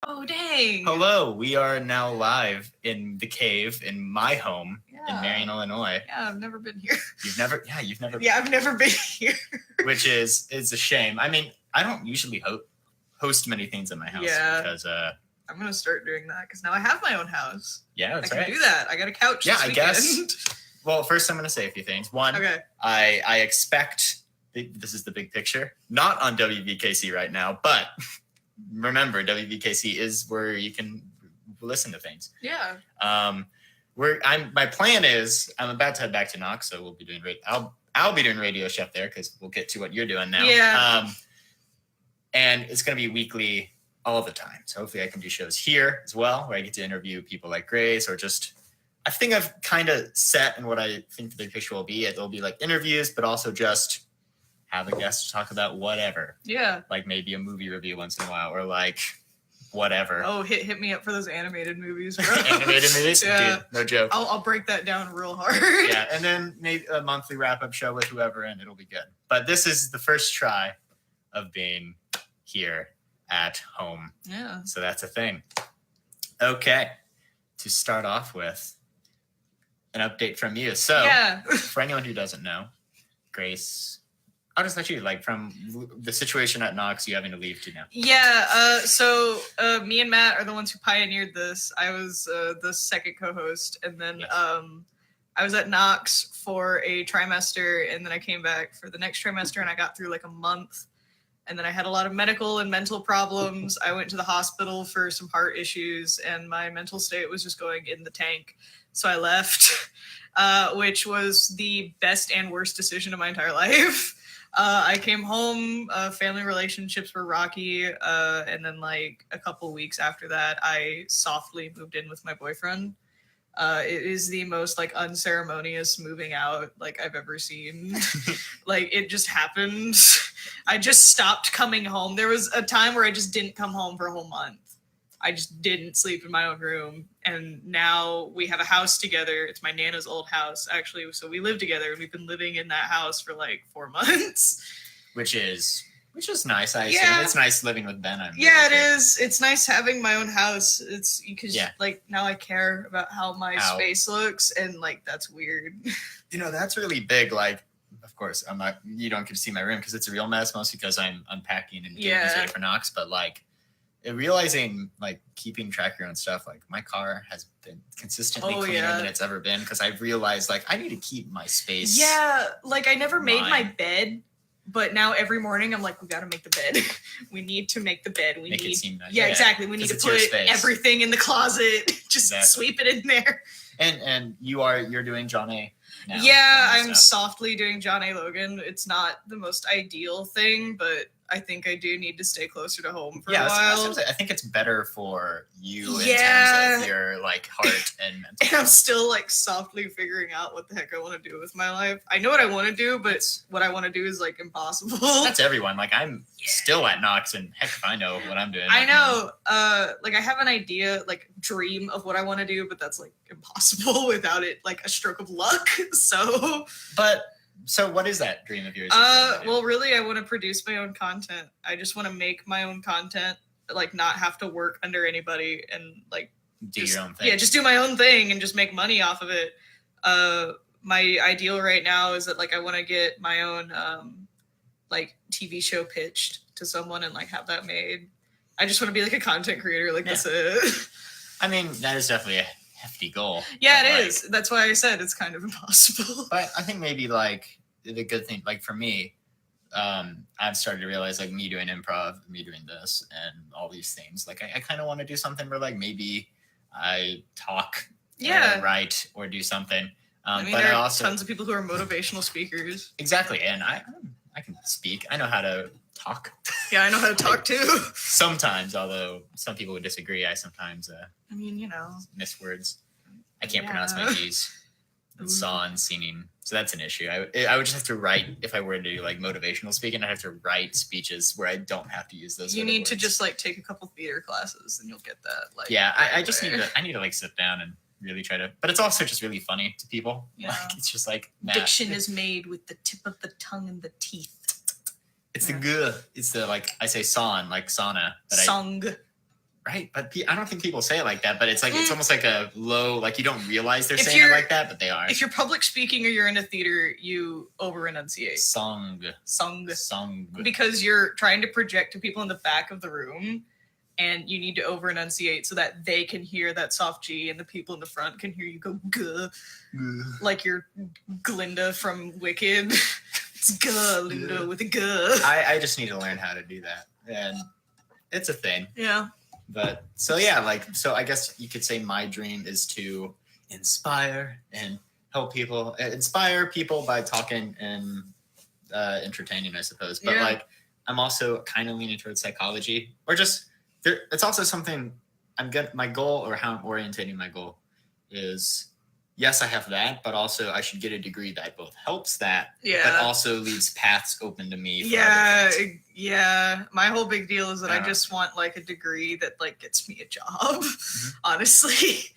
Oh, dang. Hello, we are now live in the cave in my home in Marion, Illinois. Yeah, I've never been here. You've never Yeah, I've never been here. Which is a shame. I mean, I don't usually host many things in my house because I'm going to start doing that because now I have my own house. Yeah, that's right. I can do that. I got a couch this weekend. Guess. Well, first I'm going to say a few things. One, okay. I expect, this is the big picture, not on WVKC right now, but remember, WVKC is where you can listen to things. Yeah. My plan is I'm about to head back to Knox, so we'll be doing I'll be doing Radio Chef there because we'll get to what you're doing now. Yeah. And it's going to be weekly all the time. So hopefully I can do shows here as well, where I get to interview people like Grace or just, I think I've kind of set in what I think the big picture will be. It'll be like interviews, but also just have a guest to talk about whatever. Yeah. Like maybe a movie review once in a while or like whatever. Oh, hit me up for those animated movies, bro. Animated movies? Yeah. Dude, no joke. I'll break that down real hard. Yeah, and then maybe a monthly wrap-up show with whoever, and it'll be good. But this is the first try of being here at home. Yeah. So that's a thing. Okay. To start off with, an update from you. So, for anyone who doesn't know, Grace, how does that you like from the situation at Knox you having to leave to now? Yeah, so me and Matt are the ones who pioneered this. I was the second co-host, and then I was at Knox for a trimester, and then I came back for the next trimester, and I got through like a month, and then I had a lot of medical and mental problems. I went to the hospital for some heart issues, and my mental state was just going in the tank. So I left, which was the best and worst decision of my entire life. I came home, family relationships were rocky, and then like a couple weeks after that, I softly moved in with my boyfriend. It is the most like unceremonious moving out like I've ever seen. Like it just happened. I just stopped coming home. There was a time where I just didn't come home for a whole month. I just didn't sleep in my own room. And now we have a house together. It's my Nana's old house, actually. So we live together, and we've been living in that house for like 4 months. Which is nice. I assume it's nice living with Ben. It is. It's nice having my own house. It's because like now I care about how my space looks, and like that's weird. You know, that's really big. Like, of course, you don't get to see my room because it's a real mess, mostly because I'm unpacking and getting ready for Knox. But like, realizing like keeping track of your own stuff, like my car has been consistently cleaner than it's ever been because I've realized like I need to keep my space. Yeah, like I never made my bed, but now every morning I'm like, we got to make the bed. We need to make the bed. We make need it seem nice. Yeah, exactly. We need to put everything in the closet. Just sweep it in there. And you're doing John A. now. Yeah, I'm softly doing John A. Logan. It's not the most ideal thing, but I think I do need to stay closer to home for a while. I think it's better for you in terms of your like heart and mental. And I'm still like softly figuring out what the heck I want to do with my life. I know what I want to do, but what I want to do is like impossible. That's everyone. Like I'm still at Knox, and heck if I know what I'm doing. I know. Like I have an idea, like dream of what I want to do, but that's like impossible without it like a stroke of luck. So what is that dream of yours? Well, really, I want to produce my own content. I just want to make my own content, like not have to work under anybody and like do your own thing. Yeah, just do my own thing and just make money off of it. My ideal right now is that like I want to get my own like TV show pitched to someone and like have that made. I just want to be like a content creator. Like that's it. I mean, that is definitely a hefty goal. Yeah, it is. That's why I said it's kind of impossible. But I think maybe like the good thing, like for me, I've started to realize like me doing improv, me doing this and all these things, like I kind of want to do something where like maybe I talk or write or do something. I mean, there are tons of people who are motivational speakers. Exactly. And I can speak. I know how to talk. Yeah, I know how to talk too. Sometimes, although some people would disagree, I sometimes I mean, you know, miss words. I can't pronounce my G's. And saw and singing. So that's an issue. I would just have to write, if I were to do like motivational speaking, I'd have to write speeches where I don't have to use those. You need to just like take a couple theater classes and you'll get that. Like, I just need to like sit down and really try to, but it's also just really funny to people. Yeah. Like, it's just like, diction is made with the tip of the tongue and the teeth. It's the good. It's the, like I say, son, like sauna. Song. Right, but I don't think people say it like that. But it's like it's almost like a low, like you don't realize they're If saying it you're- like that, but they are. If you're public speaking or you're in a theater, you over enunciate. Song, Because you're trying to project to people in the back of the room, and you need to over enunciate so that they can hear that soft G, and the people in the front can hear you go guh, like you're Glinda from Wicked. It's guh, Linda with a guh. I just need to learn how to do that, and it's a thing. Yeah. But so yeah, like so I guess you could say my dream is to inspire and help people, inspire people by talking and entertaining, I suppose. But like I'm also kind of leaning towards psychology, or just it's also something my goal, or how I'm orientating my goal is, yes, I have that, but also I should get a degree that both helps that, but also leaves paths open to me. Yeah. My whole big deal is that I just want like a degree that like gets me a job, honestly.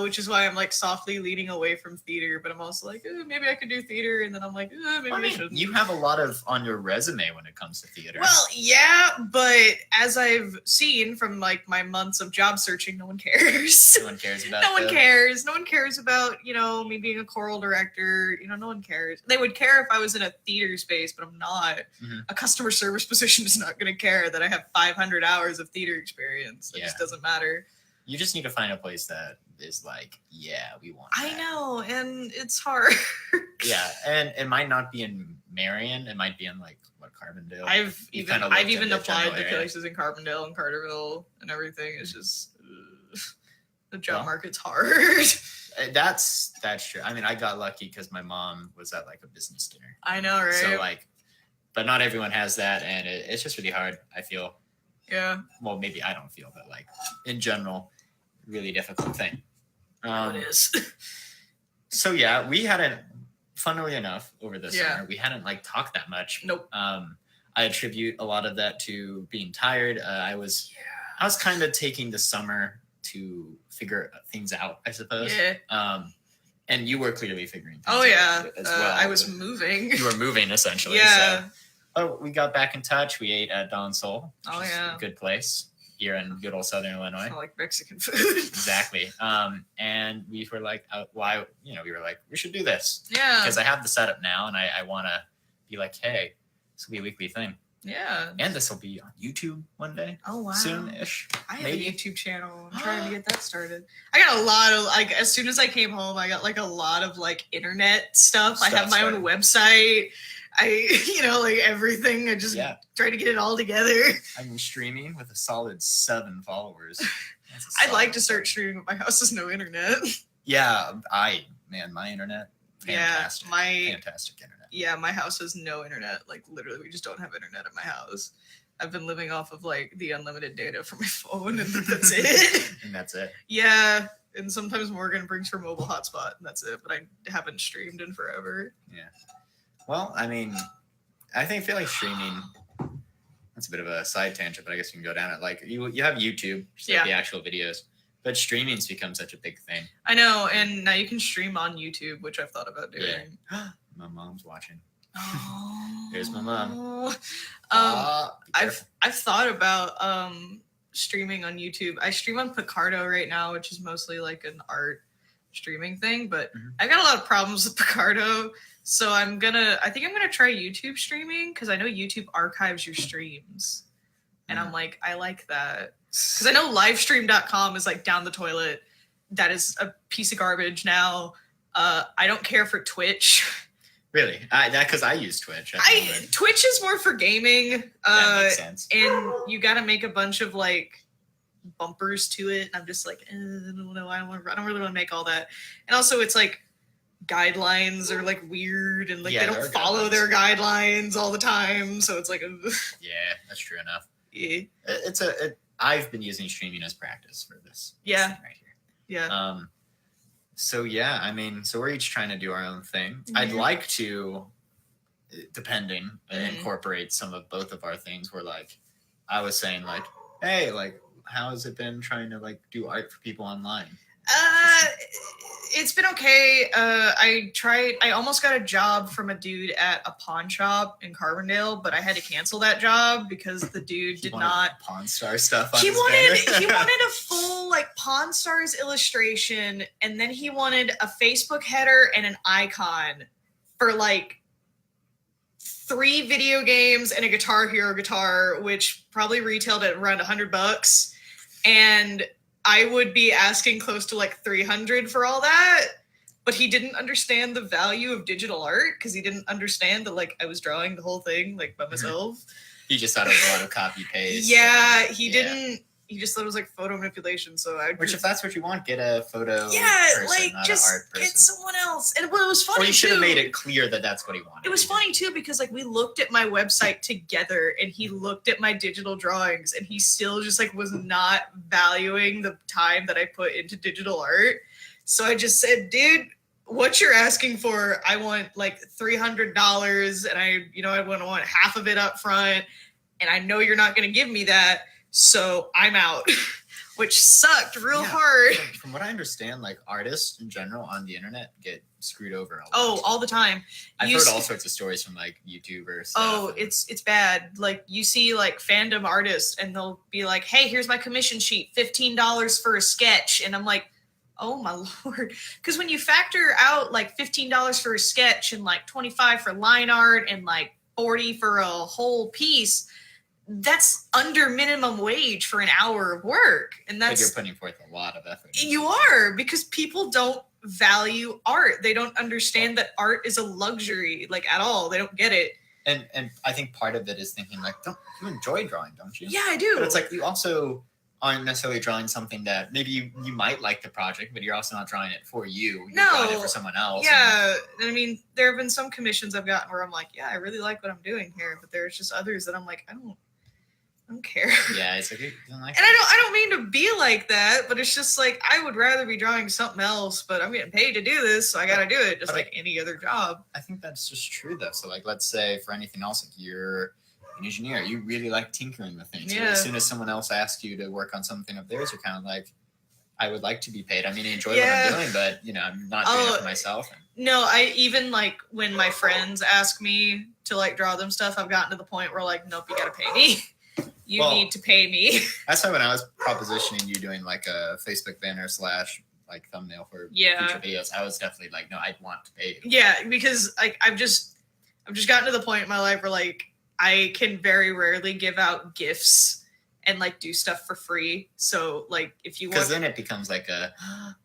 Which is why I'm like softly leaning away from theater, but I'm also like, maybe I could do theater, and then I'm like, maybe I shouldn't. You have a lot on your resume when it comes to theater. Well, yeah, but as I've seen from like my months of job searching, no one cares. No one cares about. No one cares. No one cares about me being a choral director. No one cares. They would care if I was in a theater space, but I'm not. Mm-hmm. A customer service position is not going to care that I have 500 hours of theater experience. It just doesn't matter. You just need to find a place that is like, we want that. I know, and it's hard. Yeah, and it might not be in Marion. It might be in like Carbondale. I've even applied to places in Carbondale and Carterville and everything. It's just the job market's hard. That's true. I mean, I got lucky because my mom was at like a business dinner. I know, right? So like, but not everyone has that, and it's just really hard, I feel. Yeah. Well, maybe I don't feel, but like in general, really difficult thing. It is. So yeah, we hadn't, funnily enough, over the summer, we hadn't like talked that much. Nope. I attribute a lot of that to being tired. I was kind of taking the summer to figure things out, I suppose. Yeah. And you were clearly figuring things out as well. I was moving. You were moving essentially. Yeah. So, we got back in touch. We ate at Don Sol. Oh yeah. A good place here in good old Southern Illinois. I like Mexican food. Exactly. And we were like, why? We were like, we should do this. Yeah. Because I have the setup now, and I want to be like, hey, this will be a weekly thing. Yeah. And this will be on YouTube one day. Oh wow. Soon-ish. I have a YouTube channel. I'm trying to get that started. I got a lot of like, as soon as I came home, I got like a lot of like internet stuff. I have my own website. Like everything. I just try to get it all together. I'm streaming with a solid 7 followers. I'd like to start streaming, but my house has no internet. Yeah, my internet. Fantastic. Fantastic internet. Yeah, my house has no internet. Like literally, we just don't have internet at my house. I've been living off of like the unlimited data from my phone, and that's it. And that's it. Yeah, and sometimes Morgan brings her mobile hotspot, and that's it. But I haven't streamed in forever. Yeah. Well, I mean, I feel like streaming. That's a bit of a side tangent, but I guess you can go down it. Like you have YouTube, just like the actual videos, but streaming's become such a big thing. I know, and now you can stream on YouTube, which I've thought about doing. Yeah. My mom's watching. Oh. There's my mom. I've thought about streaming on YouTube. I stream on Picardo right now, which is mostly like an art streaming thing, but I got a lot of problems with Picardo. So I think I'm gonna try YouTube streaming, because I know YouTube archives your streams. And I'm like, I like that. Because I know livestream.com is like down the toilet. That is a piece of garbage now. I don't care for Twitch. Really? Because I use Twitch. Twitch is more for gaming. That makes sense. And you got to make a bunch of like bumpers to it. And I'm just like, I don't know. I don't really want to make all that. And also, it's like guidelines are like weird, and like they don't follow their guidelines all the time. So it's like, yeah, that's true enough. Yeah. I've been using streaming as practice for this. Yeah. Thing right here. Yeah. So yeah, I mean, so we're each trying to do our own thing. Mm-hmm. I'd like to, depending, incorporate some of both of our things. Where like, I was saying like, hey, like, how has it been trying to like do art for people online? It's been okay. I almost got a job from a dude at a pawn shop in Carbondale, but I had to cancel that job because the dude did not Pawn Star stuff. He wanted a full like Pawn Stars illustration, and then he wanted a Facebook header and an icon for like 3 video games and a Guitar Hero guitar, which probably retailed at around $100, and I would be asking close to like 300 for all that, but he didn't understand the value of digital art because he didn't understand that like I was drawing the whole thing like by myself. He just thought it was a lot of copy paste. Yeah, he didn't. He just thought it was like photo manipulation. So Which, if that's what you want, get a photo. Yeah, person, like not just an art person. get someone else. And well, it was funny. Or you should have made it clear that that's what he wanted. It was funny too because like we looked at my website together, and he looked at my digital drawings, and he still just like was not valuing the time that I put into digital art. So I just said, dude, what you're asking for, I want like $300, and I want half of it up front, and I know you're not going to give me that. So I'm out, which sucked real hard. From what I understand, like artists in general on the internet get screwed over a lot. Oh, all the time. I've heard all sorts of stories from like YouTubers. Oh, it's bad. Like you see like fandom artists and they'll be like, hey, here's my commission sheet, $15 for a sketch. And I'm like, oh my Lord. Because when you factor out like $15 for a sketch and like $25 for line art and like $40 for a whole piece, that's under minimum wage for an hour of work. And that's, you're putting forth a lot of effort. You are, because people don't value art. They don't understand that art is a luxury, like at all. They don't get it. And I think part of it is thinking like, you enjoy drawing, don't you? Yeah, I do. But it's like you also aren't necessarily drawing something that maybe you might like the project, but you're also not drawing it for you. You're drawing it for someone else. Yeah. I mean, there have been some commissions I've gotten where I'm like, yeah, I really like what I'm doing here. But there's just others that I'm like, I don't care. Yeah, it's like, you don't like and I don't mean to be like that, but it's just like I would rather be drawing something else, but I'm getting paid to do this, so I gotta do it just like any other job. I think that's just true though. So like let's say for anything else, like you're an engineer, you really like tinkering with things. Yeah. So as soon as someone else asks you to work on something of theirs, you're kind of like, I would like to be paid. I mean, I enjoy what I'm doing, but I'm not doing it for myself. No, I even like when my friends ask me to like draw them stuff, I've gotten to the point where like, nope, you gotta pay me. You need to pay me. That's why when I was propositioning you doing like a Facebook banner / like thumbnail for future videos, I was definitely like, no, I'd want to pay you. Yeah, because like I've just gotten to the point in my life where like I can very rarely give out gifts and like do stuff for free. So like if you want, because then it becomes like a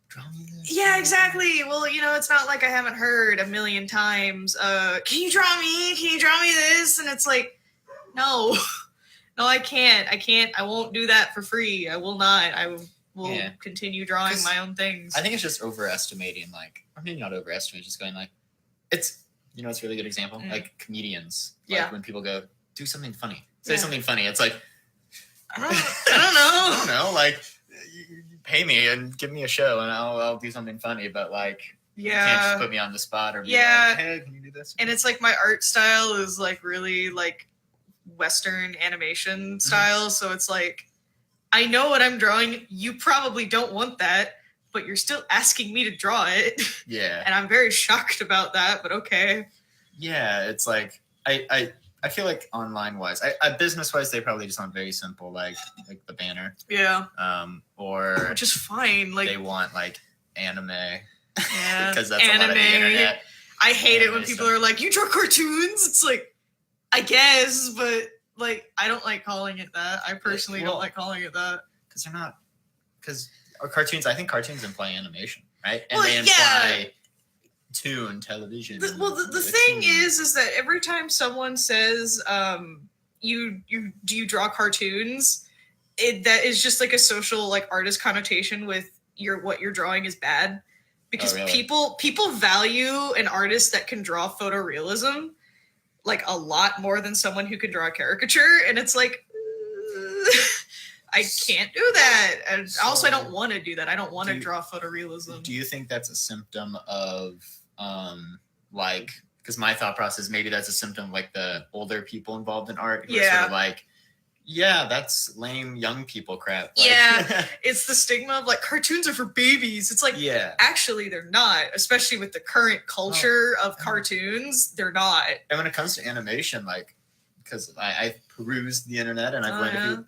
draw me this. Yeah, exactly. Well, it's not like I haven't heard a million times. Can you draw me? Can you draw me this? And it's like, no. No, I can't. I won't do that for free. I will not. I will continue drawing my own things. I think it's just overestimating, like, or maybe not overestimating, just going like, it's, it's a really good example. Like comedians. Like when people go, do something funny. Say something funny. It's like, I don't know. I don't know. Like, you pay me and give me a show and I'll do something funny. But like, you can't just put me on the spot or be like, hey, can you do this? And it's like my art style is like really like Western animation style, so it's like I know what I'm drawing. You probably don't want that, but you're still asking me to draw it. Yeah. And I'm very shocked about that, but okay. Yeah, it's like I feel like online wise, business wise, they probably just want very simple, like the banner. Yeah. Or which is fine. Like they want like anime. Yeah. Because that's a lot of the internet. I hate it when people are like, you draw cartoons. It's like, I guess, but like I don't like calling it that. I personally don't like calling it that. Because cartoons, I think cartoons imply animation, right? And they imply toon, television. The thing is that every time someone says, do you draw cartoons? That is just like a social like artist connotation with what you're drawing is bad. Because people value an artist that can draw photorealism like a lot more than someone who can draw a caricature, and it's like I can't do that. And also I don't want to do that. I don't want to draw photorealism. Do you think that's a symptom of like, because my thought process, maybe that's a symptom of like the older people involved in art who are sort of like, Yeah, that's lame young people crap. Like, Yeah, it's the stigma of like cartoons are for babies. It's like yeah. actually they're not, especially with the current culture of cartoons. They're not. And when it comes to animation, like, because I perused the internet and I've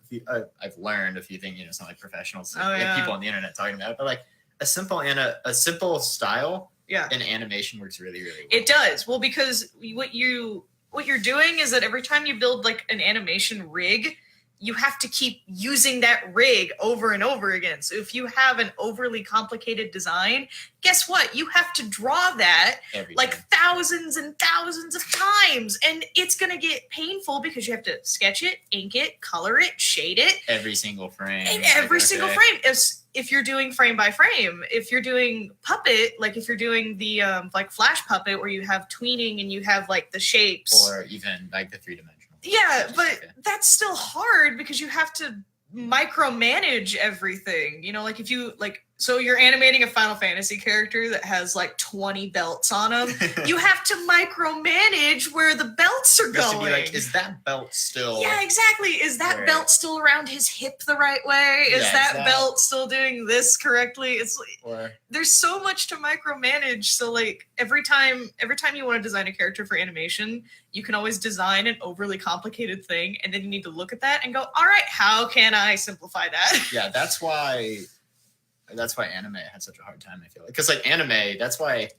I've learned a few things. You know, it's not like professionals, like people on the internet talking about it, but like a simple style. Yeah, in animation works really, really well. It does. Well, because what you're doing is that every time you build like an animation rig, you have to keep using that rig over and over again. So if you have an overly complicated design, guess what? You have to draw that like thousands and thousands of times. And it's going to get painful because you have to sketch it, ink it, color it, shade it. Every single frame. And every single frame. If you're doing frame by frame, if you're doing puppet, like if you're doing the like Flash puppet where you have tweening and you have like the shapes. Or even like the 3-dimensional. Yeah, but that's still hard because you have to micromanage everything. You know, like if you like, so you're animating a Final Fantasy character that has like 20 belts on them. You have to micromanage where the belts are going. To be like, is that belt still? Yeah, exactly. Is that belt still around his hip the right way? Is that belt still doing this correctly? It's like, there's so much to micromanage. So like every time you want to design a character for animation, you can always design an overly complicated thing, and then you need to look at that and go, all right, how can I simplify that? Yeah, that's why anime had such a hard time, I feel like. Because like anime, that's why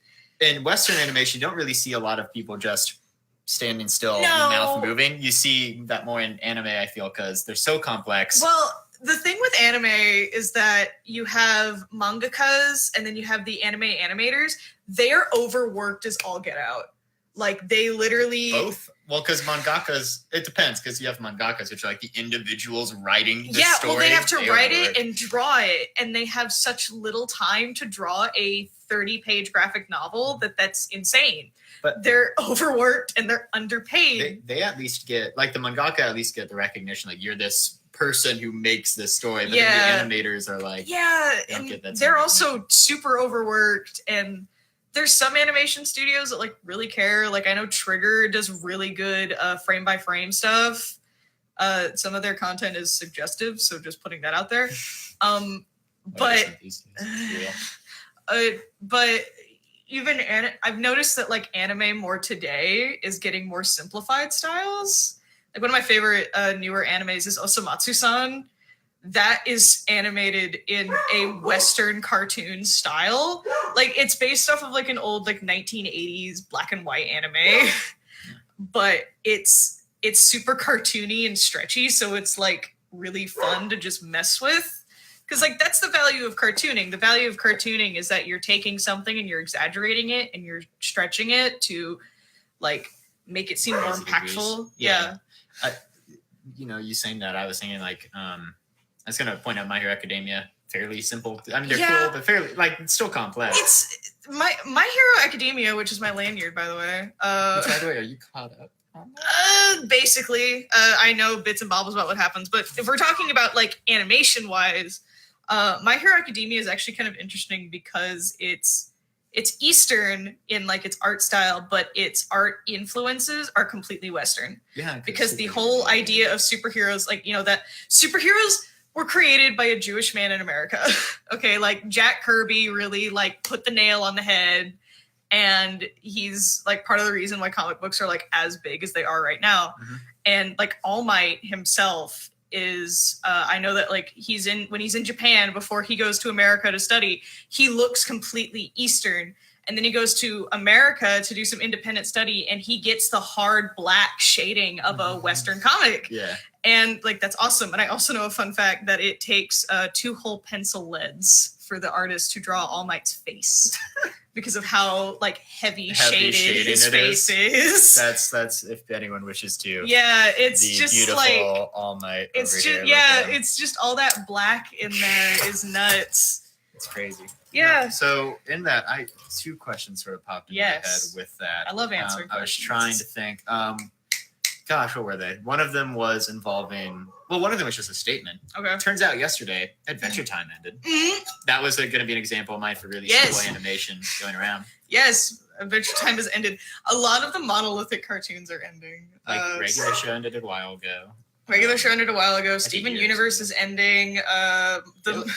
in Western animation, you don't really see a lot of people just standing still, mouth moving. You see that more in anime, I feel, because they're so complex. Well, the thing with anime is that you have mangakas and then you have the anime animators. They are overworked as all get out. Like they literally both. Well, because mangakas, it depends. Because you have mangakas, which are like the individuals writing the story. Well, they have to write it and draw it, and they have such little time to draw a 30-page graphic novel that's insane. But they're overworked and they're underpaid. They at least get, like the mangaka at least get the recognition, like you're this person who makes this story. But then the animators are like, and they're also super overworked. And there's some animation studios that like really care. Like I know Trigger does really good frame by frame stuff. Some of their content is suggestive, so just putting that out there. But even I've noticed that like anime more today is getting more simplified styles. Like one of my favorite newer animes is Osamatsu-san. That is animated in a Western cartoon style. Like it's based off of like an old like 1980s black and white anime, but it's super cartoony and stretchy, so it's like really fun to just mess with. Because like that's the value of cartooning. The value of cartooning is that you're taking something and you're exaggerating it and you're stretching it to like make it seem more impactful. Yeah. You saying that, I was thinking like I was gonna point out My Hero Academia, fairly simple. I mean, they're cool, but fairly like it's still complex. It's My Hero Academia, which is my lanyard, by the way. Which, by the way, are you caught up? Basically, I know bits and bobs about what happens, but if we're talking about like animation wise, My Hero Academia is actually kind of interesting because it's Eastern in like its art style, but its art influences are completely Western. Yeah, because the whole idea of superheroes, like that superheroes were created by a Jewish man in America. Okay, like Jack Kirby really like put the nail on the head. And he's like part of the reason why comic books are like as big as they are right now. Mm-hmm. And like All Might himself is I know that like when he's in Japan before he goes to America to study, he looks completely Eastern. And then he goes to America to do some independent study and he gets the hard black shading of a Western comic. Yeah. And like that's awesome. And I also know a fun fact that it takes 2 whole pencil leads for the artist to draw All Might's face. Because of how like heavy shaded his face is. That's if anyone wishes to. Yeah, it's just like All Might. It's just it's just all that black in there is nuts. It's crazy. Yeah. No, so in that, 2 questions sort of popped in my head with that. I love answering. I was trying to think. Gosh, what were they? One of them was involving. Well, one of them was just a statement. Okay. Turns out yesterday, Adventure Time ended. Mm-hmm. That was going to be an example of mine for really simple animation going around. Yes, Adventure Time has ended. A lot of the monolithic cartoons are ending. Like regular show ended a while ago. Regular show ended a while ago. think Steven years Universe ago. is ending. Really?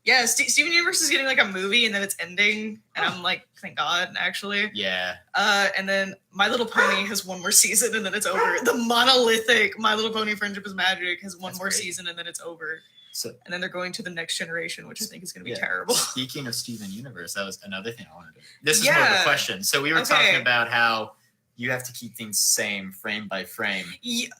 Yeah, Steven Universe is getting like a movie and then it's ending, and I'm like, thank God, actually. Yeah. And then My Little Pony has one more season and then it's over. The monolithic My Little Pony Friendship is Magic has one That's more great. season and then it's over. So And then they're going to the next generation, which I think is going to be Yeah. terrible. speaking of Steven Universe, that was another thing I wanted to. This is more of a Yeah. question. So we were Okay. talking about how you have to keep things same frame by frame,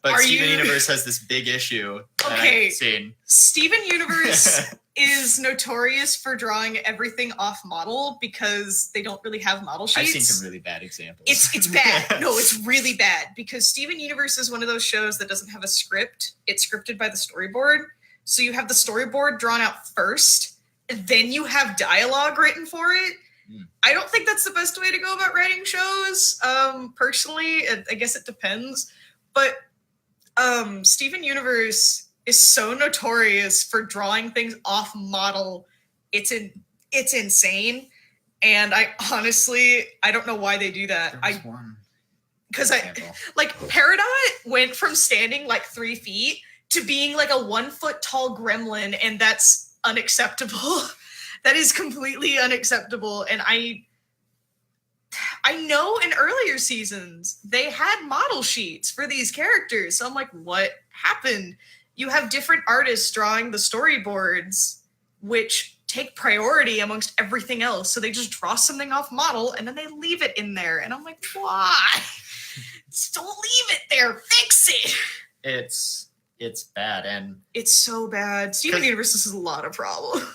but Are Steven you- Universe has this big issue that Okay. I've seen. Steven Universe is notorious for drawing everything off model because they don't really have model sheets. I've seen some really bad examples. It's bad. No, it's really bad because Steven Universe is one of those shows that doesn't have a script. It's scripted by the storyboard. So you have the storyboard drawn out first, and then you have dialogue written for it. I don't think that's the best way to go about writing shows. Personally, I guess it depends. But Steven Universe is so notorious for drawing things off model. It's insane. And I don't know why they do that. There was one Because example. like Peridot went from standing like 3 feet to being like a 1 foot tall gremlin, and that's unacceptable. That is completely unacceptable. And I know in earlier seasons they had model sheets for these characters. So I'm like, what happened? You have different artists drawing the storyboards, which take priority amongst everything else. So they just draw something off model and then they leave it in there. And I'm like, why? Just don't leave it there. Fix it. It's bad, and It's so bad. Steven 'Cause- Universe has a lot of problems.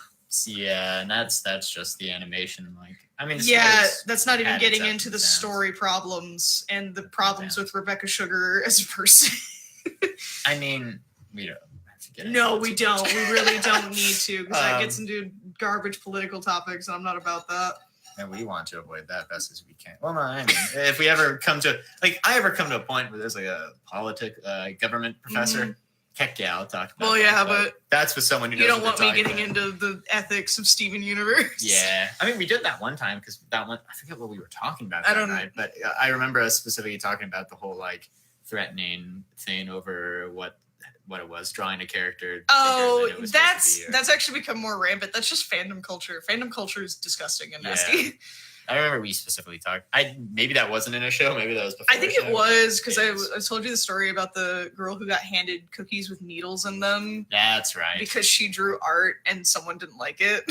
yeah, and that's just the animation. Like, I mean, Yeah, it's that's not even had getting its ups into and the downs. story problems and the problems downs. with Rebecca Sugar as a person. I mean, we don't have to get into No, it we too much. don't. We really don't need to because that gets Um, into garbage political topics, and I'm not about that. And we want to avoid that best as we can. Well, no, I mean, if we ever come to a point where there's like a government professor, heck yeah, I'll talk about. Well, that, yeah, but that's with someone who you knows don't what want me they're getting talking into the ethics of Steven Universe. Yeah, I mean, we did that one time because that one, I forget what we were talking about I that don't- night, but I remember us specifically talking about the whole like threatening thing over what it was, drawing a character. Oh, bigger than it was supposed to be, or- that's actually become more rampant. That's just fandom culture. Fandom culture is disgusting and Yeah. nasty. I remember we specifically talked. Maybe that wasn't in a show. Maybe that was before. I think a it show. was because It is. I told you the story about the girl who got handed cookies with needles in them That's right. because she drew art and someone didn't like it.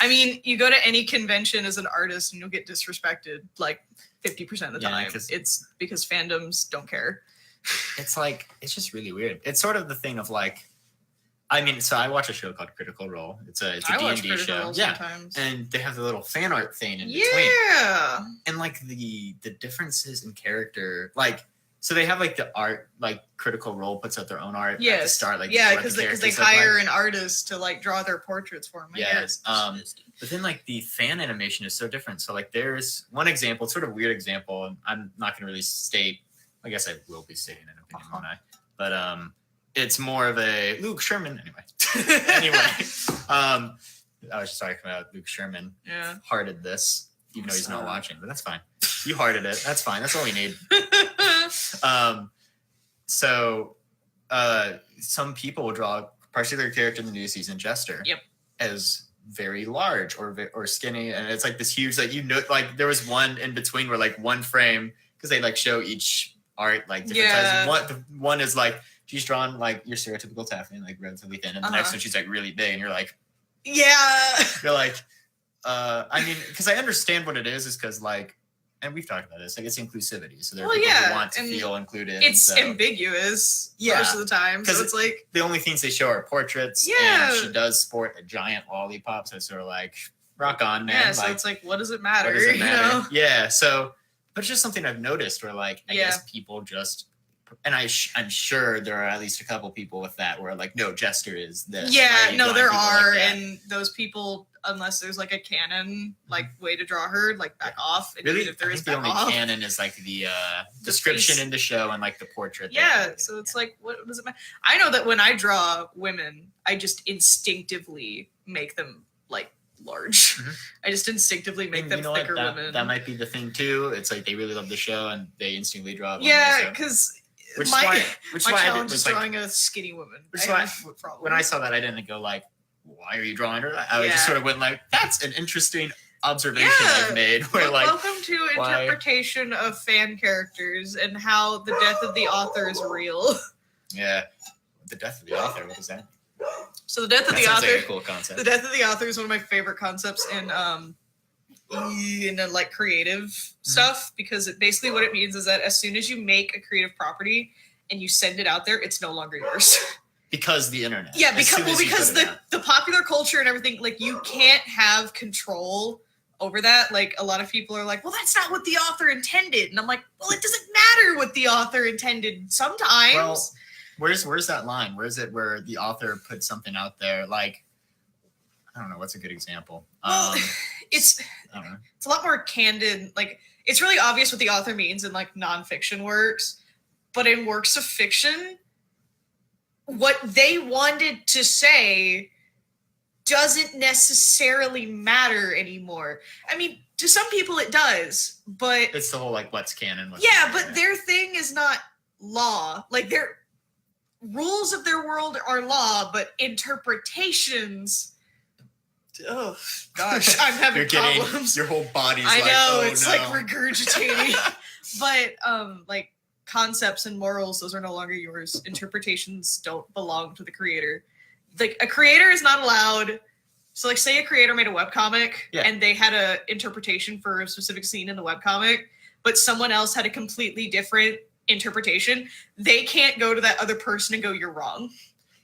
I mean, you go to any convention as an artist and you'll get disrespected like 50% of the Yeah, time. 'cause- It's because fandoms don't care. It's like, it's just really weird. It's sort of the thing of like, I mean, so I watch a show called Critical Role. It's a I watch D&D Critical show. Role Yeah. sometimes. And they have the little fan art thing in between. Yeah. And like the differences in character, like, so they have like the art, like Critical Role puts out their own art at the Yes. start. Like, Yeah, what the because they characters look hire like. an artist to like draw their portraits for them. Yes. But then like the fan animation is so different. So like there's one example, sort of weird example, and I'm not gonna really state, I guess I will be stating an opinion, won't I? But it's more of a Luke Sherman anyway. I was just talking about Luke Sherman Yeah. hearted this, even though he's not So- watching, but that's fine. You hearted it. That's fine. That's all we need. So some people will draw particular character in the new season, Jester, Yep. as very large or skinny, and it's like this huge, like, you know, like there was one in between where like one frame, because they like show each art like different Yeah. sizes. One is like she's drawn like your stereotypical Taffy, like relatively thin, and the next Uh-huh. one she's like really big, and you're like I mean, because I understand what it is because like, and we've talked about this, like it's inclusivity, so there are Well, people yeah, who want to and feel included. It's and so ambiguous Yeah, most of the time. So 'cause it's like, the only things they show are portraits. Yeah. And she does sport a giant lollipop, so it's sort of like rock on, man. yeah, so it's like, what does it matter? what does it you matter? know? Yeah. So, but it's just something I've noticed where like I Yeah. guess people just, and I'm sure there are at least a couple people with that where like, no, Jester is this. Why Yeah, are you no, drawing there people like are, that? and those people, unless there's like a canon like way to draw her, like back off. And Really, even if there I is think the back only off. canon is like the description face. in the show and like the portrait. Yeah, there. so it's like, what does it matter? I know that when I draw women, I just instinctively make them like large. Mhm. I just instinctively make And them you know what? thicker That, women. that might be the thing too. It's like they really love the show and they instantly draw. it when Yeah, they show. because Which my is why challenge was is drawing a skinny woman. Which is why when I saw that, I didn't go like, why are you drawing her? I just sort of went like, that's an interesting observation I've made. Where like, welcome to interpretation of fan characters and how the death of the author is real. Yeah, the death of the author. What is that? So the death of the author. Like a cool concept. The death of the author is one of my favorite concepts in like creative stuff, because basically what it means is that as soon as you make a creative property and you send it out there, it's no longer yours. Because the internet. Yeah, because the popular culture and everything, like you can't have control over that. Like a lot of people are like, well, that's not what the author intended. And I'm like, well, it doesn't matter what the author intended sometimes. Well, where's that line? Where is it where the author puts something out there? Like, I don't know, what's a good example? Well, it's a lot more candid. Like it's really obvious what the author means in like nonfiction works, but in works of fiction, what they wanted to say doesn't necessarily matter anymore. I mean, to some people it does, but it's the whole like what's canon. But their thing is not law. Like their rules of their world are law, but interpretations. Oh gosh, I'm having problems. Your whole body's I like, know, oh, it's no. like regurgitating. But like concepts and morals, those are no longer yours. Interpretations don't belong to the creator. Like a creator is not allowed. So like say a creator made a webcomic and they had a interpretation for a specific scene in the webcomic, but someone else had a completely different interpretation. They can't go to that other person and go, you're wrong.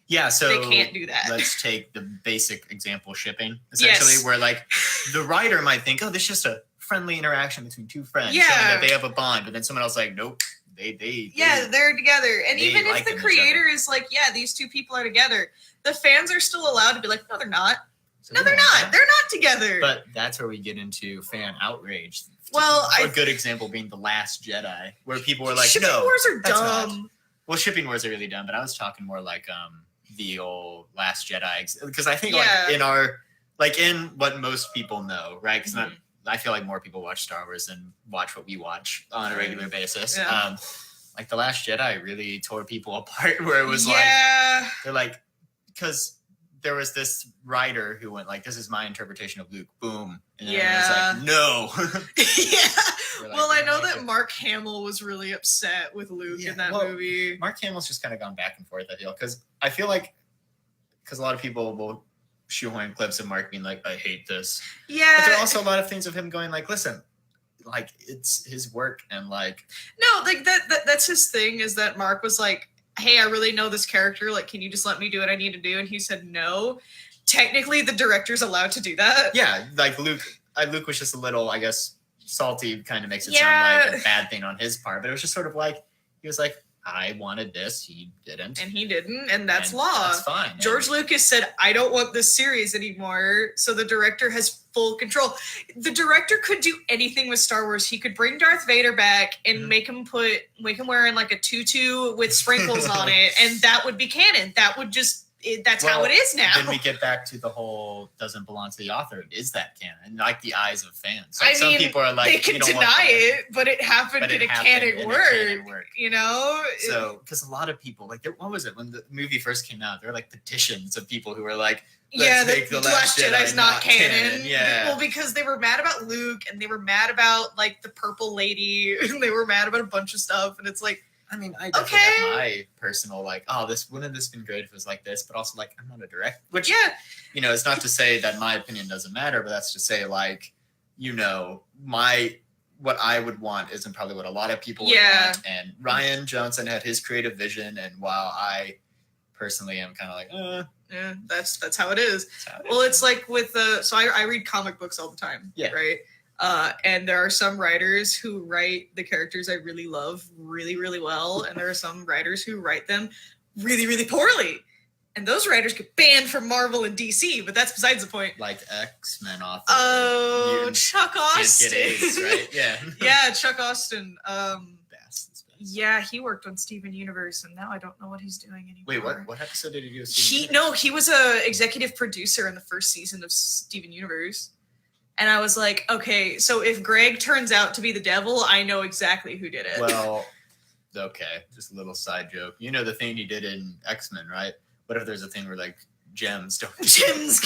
Yeah, so they can't do that. Let's take the basic example, shipping, essentially, where like the writer might think, oh, this is just a friendly interaction between two friends, showing that they have a bond, but then someone else like, nope, they're together. And even if the creator is like, yeah, these two people are together, the fans are still allowed to be like, no, they're not. So no, they're not. They're not together. But that's where we get into fan outrage. Well, a good example being The Last Jedi, where people were like, shipping wars are dumb. Well, shipping wars are really dumb, but I was talking more like the old Last Jedi, because I think like in what most people know, right? Because I feel like more people watch Star Wars than watch what we watch on a regular basis. Yeah. Like The Last Jedi really tore people apart, where it was like they're like, because there was this writer who went like, this is my interpretation of Luke, boom, and then it was like, no. Like, well, I know that Mark Hamill was really upset with Luke in that movie. Mark Hamill's just kind of gone back and forth, I feel like because a lot of people will shoehorn clips of Mark being like, I hate this. Yeah. But there are also a lot of things of him going like, listen, like it's his work, and like no, like that's his thing, is that Mark was like, hey, I really know this character, like can you just let me do what I need to do? And he said no. Technically the director's allowed to do that. Yeah, like Luke was just a little, I guess, salty, kind of makes it sound like a bad thing on his part, but it was just sort of like he was like, I wanted this, he didn't, and that's law. That's fine. George Lucas said, I don't want this series anymore, so the director has full control. The director could do anything with Star Wars. He could bring Darth Vader back and make him wearing like a tutu with sprinkles on it, and that would be canon. That would just that's how it is now. Then we get back to the whole doesn't belong to the author. Is that canon? And like the eyes of fans. Like some people are like, they can deny it, but it happened in a canon work. You know? So, because a lot of people, like, what was it when the movie first came out? There were like petitions of people who were like, let's make the Last Jedi's not canon. Yeah. Well, because they were mad about Luke, and they were mad about like the purple lady, and they were mad about a bunch of stuff, and it's like, I mean, I definitely have my personal like, this wouldn't this been great if it was like this, but also like I'm not a director. Which you know, it's not to say that my opinion doesn't matter, but that's to say like, you know, what I would want isn't probably what a lot of people would want. And Rian Johnson had his creative vision, and while I personally am kind of like, that's how it is. Well, it's like with so I read comic books all the time. Yeah. Right. And there are some writers who write the characters I really love really, really well. And there are some writers who write them really, really poorly. And those writers get banned from Marvel and DC, but that's besides the point. Like X-Men author. Oh, Chuck Austin. Can't get A's, right? Yeah. Yeah, Chuck Austin. Yeah, he worked on Steven Universe, and now I don't know what he's doing anymore. Wait, what episode did he do? He was a executive producer in the first season of Steven Universe. And I was like, okay, so if Greg turns out to be the devil, I know exactly who did it. Well, okay, just a little side joke. You know the thing he did in X-Men, right? What if there's a thing where like gems don't Gems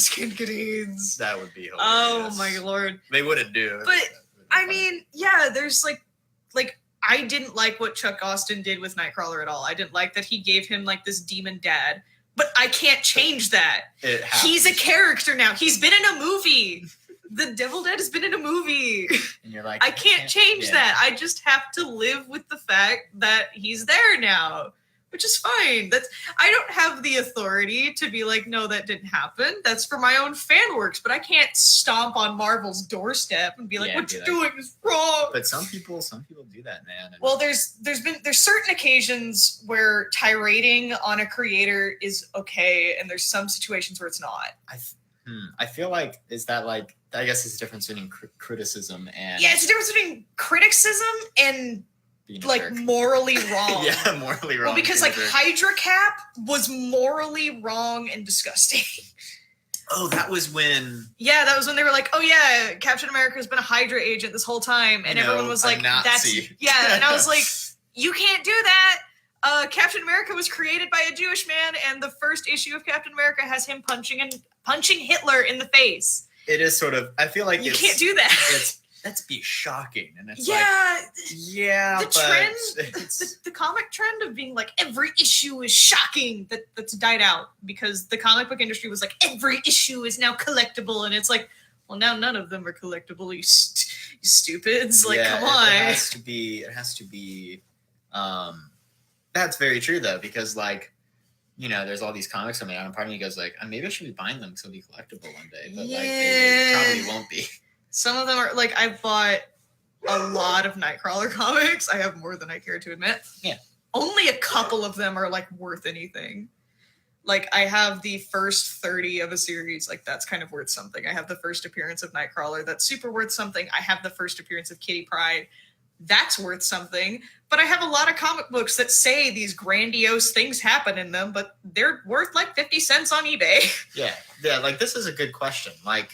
can get AIDS. That would be hilarious. Oh my lord. They wouldn't do it. But I mean, yeah, there's like I didn't like what Chuck Austin did with Nightcrawler at all. I didn't like that he gave him like this demon dad. But I can't change that. He's a character now. He's been in a movie. The Devil Dead has been in a movie. And you're like, I can't change that. I just have to live with the fact that he's there now, which is fine. I don't have the authority to be like, no, that didn't happen. That's for my own fan works, but I can't stomp on Marvel's doorstep and be like, what you're doing is wrong. But some people do that, man. Well, there's certain occasions where tirading on a creator is okay, and there's some situations where it's not. I feel like, is that like, I guess it's a difference between criticism and... Yeah, it's a difference between criticism and like morally wrong. Yeah, morally wrong. Well, because like Hydra Cap was morally wrong and disgusting. Oh, that was when... Yeah, that was when they were like, oh yeah, Captain America's been a Hydra agent this whole time. And everyone was like, that's... Yeah, and I was like, you can't do that. Captain America was created by a Jewish man, and the first issue of Captain America has him punching Hitler in the face. It is sort of... I feel like you can't do that. That's be shocking, and it's the comic trend of being like every issue is shocking that's died out because the comic book industry was like every issue is now collectible, and it's like, well, now none of them are collectible. You stupids! Like, come on. It has to be. That's very true though, because like, you know, there's all these comics coming out, and part of me goes like, maybe I should be buying them because they'll be collectible one day, but like they probably won't be. Some of them are like, I bought a lot of Nightcrawler comics. I have more than I care to admit. Yeah. Only a couple of them are like worth anything. Like I have the first 30 of a series, like that's kind of worth something. I have the first appearance of Nightcrawler, that's super worth something. I have the first appearance of Kitty Pryde, that's worth something. But I have a lot of comic books that say these grandiose things happen in them, but they're worth like 50 cents on eBay. Yeah, like this is a good question. Like,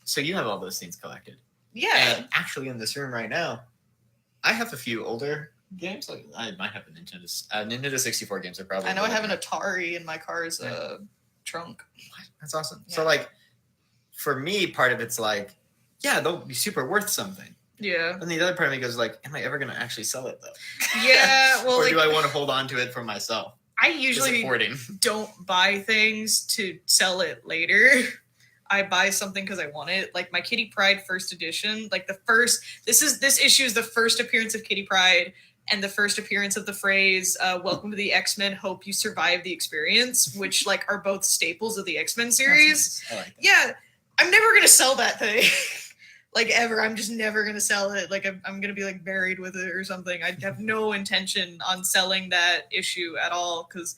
so you have all those things collected. Yeah. And actually in this room right now, I have a few older games. Like I might have a Nintendo 64 games are probably. I know I have an Atari in my car's trunk. That's awesome. Yeah. So like for me, part of it's like, yeah, they'll be super worth something. Yeah. And the other part of me goes like, am I ever going to actually sell it though? Yeah. Well, or do I want to hold on to it for myself? I usually don't buy things to sell it later. I buy something because I want it. Like my Kitty Pryde first edition, like this issue is the first appearance of Kitty Pryde and the first appearance of the phrase, welcome to the X-Men, hope you survive the experience, which like are both staples of the X-Men series. Nice. I like that. Yeah. I'm never going to sell that thing. Like ever. I'm just never going to sell it. Like I'm going to be like buried with it or something. I have no intention on selling that issue at all because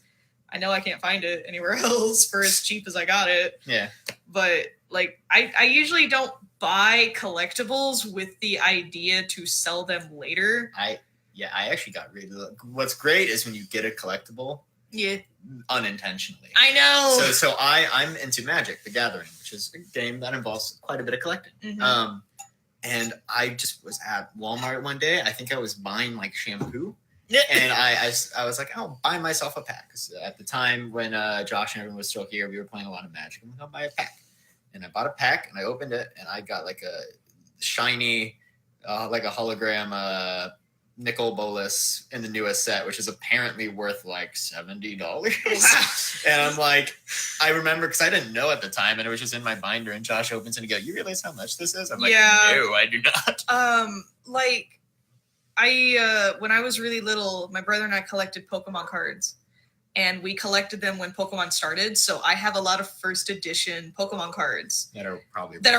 I know I can't find it anywhere else for as cheap as I got it. Yeah. But like I usually don't buy collectibles with the idea to sell them later. I actually got rid of it. What's great is when you get a collectible unintentionally. I know. So I'm into Magic the Gathering, which is a game that involves quite a bit of collecting. Mm-hmm. And I just was at Walmart one day. I think I was buying like shampoo. And I was like, I'll buy myself a pack. Because at the time when Josh and everyone was still here, we were playing a lot of Magic. I'm like, I'll buy a pack. And I bought a pack, and I opened it, and I got like a shiny, like a hologram nickel bolus in the newest set, which is apparently worth like $70. Wow. And I'm like, I remember, because I didn't know at the time, and it was just in my binder, and Josh opens it and goes, you realize how much this is? I'm like, no, I do not. Like, when I was really little, my brother and I collected Pokemon cards, and we collected them when Pokemon started. So I have a lot of first edition Pokemon cards that are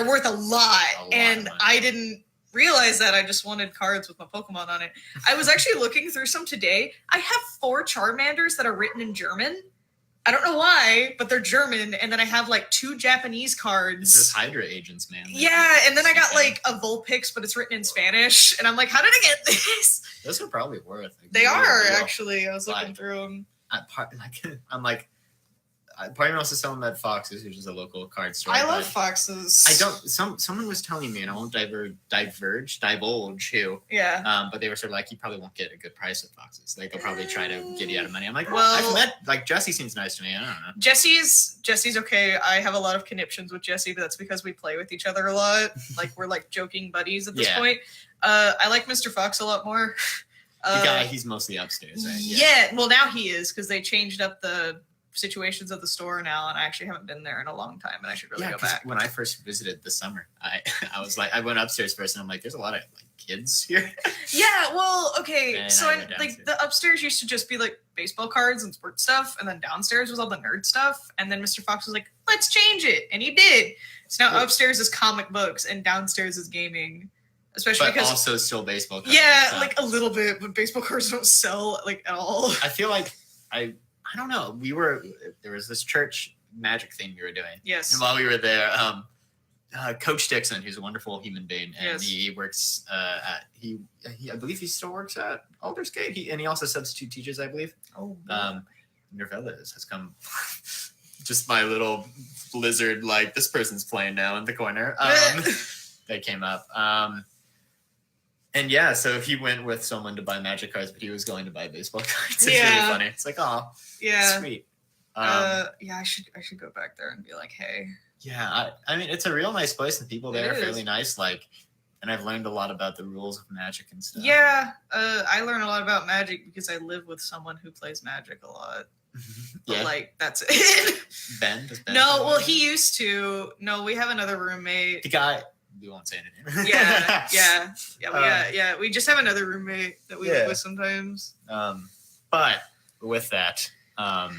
worth a lot. And I didn't realize that. I just wanted cards with my Pokemon on it. I was actually looking through some today. I have 4 Charmanders that are written in German. I don't know why, but they're German. And then I have like 2 Japanese cards. This is Hydra agents, man. Yeah, and then I got like a Vulpix, but it's written in Spanish. And I'm like, how did I get this? Those are probably worth. They are, actually. I was looking through them. I'm like, part of me wants to sell them at Fox's, which is a local card store. I love Fox's. I don't. Someone was telling me, and I won't divulge who. Yeah. But they were sort of like, you probably won't get a good price at Fox's. Like, they'll probably try to get you out of money. I'm like, well, I've met, like, Jesse seems nice to me. I don't know. Jesse's okay. I have a lot of conniptions with Jesse, but that's because we play with each other a lot. Like, we're like joking buddies at this point. I like Mr. Fox a lot more. The guy, he's mostly upstairs, right? Yeah. Well, now he is, because they changed up the situations of the store now, and I actually haven't been there in a long time, and I should really go back. When I first visited this summer, I was like, I went upstairs first, and I'm like, there's a lot of like kids here. Yeah, well, okay, and so like the upstairs used to just be like baseball cards and sports stuff, and then downstairs was all the nerd stuff, and then Mr. Fox was like, let's change it, and he did. So now upstairs is comic books, and downstairs is gaming. Especially but because also still baseball cards. Yeah, like a little bit, but baseball cards don't sell like at all. I feel like I don't know. There was this church magic thing we were doing. Yes. And while we were there, Coach Dixon, who's a wonderful human being, and he works I believe he still works at Aldersgate. He also substitute teaches, I believe. Oh. Nervellas has come. Just my little blizzard, like this person's playing now in the corner. They came up. And yeah, so he went with someone to buy magic cards, but he was going to buy baseball cards. It's really funny. It's like, oh, yeah, sweet. I should go back there and be like, hey. Yeah, I mean, it's a real nice place, and people there are fairly nice. Like, and I've learned a lot about the rules of magic and stuff. Yeah, I learn a lot about magic because I live with someone who plays magic a lot. But like, that's it. Ben? Does Ben no, well, he used to. No, we have another roommate. The guy. We won't say anything. Yeah. We just have another roommate that we live with sometimes. But with that, gosh,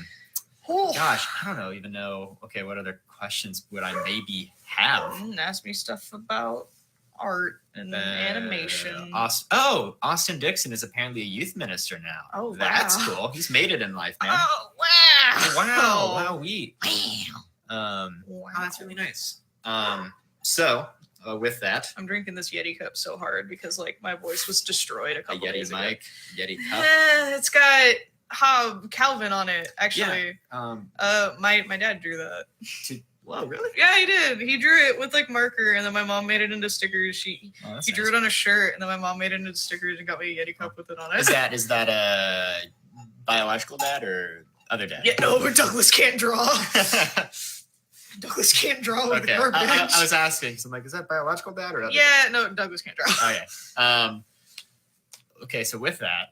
I don't even know. Okay, what other questions would I maybe have? Ask me stuff about art and animation. Austin Dixon is apparently a youth minister now. Oh, wow. That's cool. He's made it in life, man. Oh, wow. Wow, that's really nice. So. With that, I'm drinking this Yeti cup so hard because like my voice was destroyed a couple days ago. Yeti cup. It's got Calvin on it, actually. Yeah. My dad drew that. Well, really? Yeah, he did. He drew it with like marker, and then my mom made it into stickers. He drew it on a shirt, and then my mom made it into stickers and got me a Yeti cup with it on it. Is that a biological dad or other dad? Yeah, no, but Douglas can't draw. Douglas can't draw with garbage. I was asking, so I'm like, is that biological dad or other dad? No, Douglas can't draw. Okay. Okay, so with that,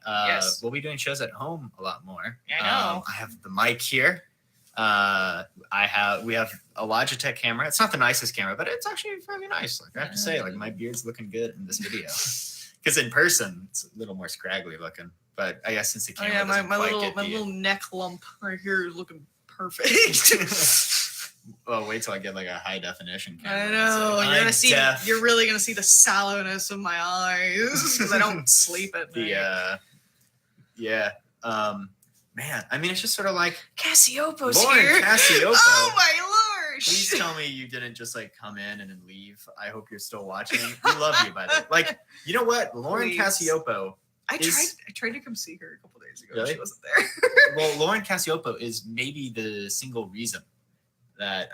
we'll be doing shows at home a lot more. Yeah, I know. I have the mic here. We have a Logitech camera. It's not the nicest camera, but it's actually fairly nice. Like I have to say, like my beard's looking good in this video. Because in person, it's a little more scraggly looking. But I guess since the camera, my little neck lump right here is looking perfect. Well, wait till I get like a high definition camera. I know. You're really gonna see the sallowness of my eyes because I don't sleep at night. Man, I mean, it's just sort of like Cassiopo's Lauren here. Cassiopo. Oh my lord! Please tell me you didn't just like come in and then leave. I hope you're still watching. We love you, by the way. Like, you know what, Lauren Cassiopo. I tried to come see her a couple days ago. Really? She wasn't there. Well, Lauren Cassiopo is maybe the single reason that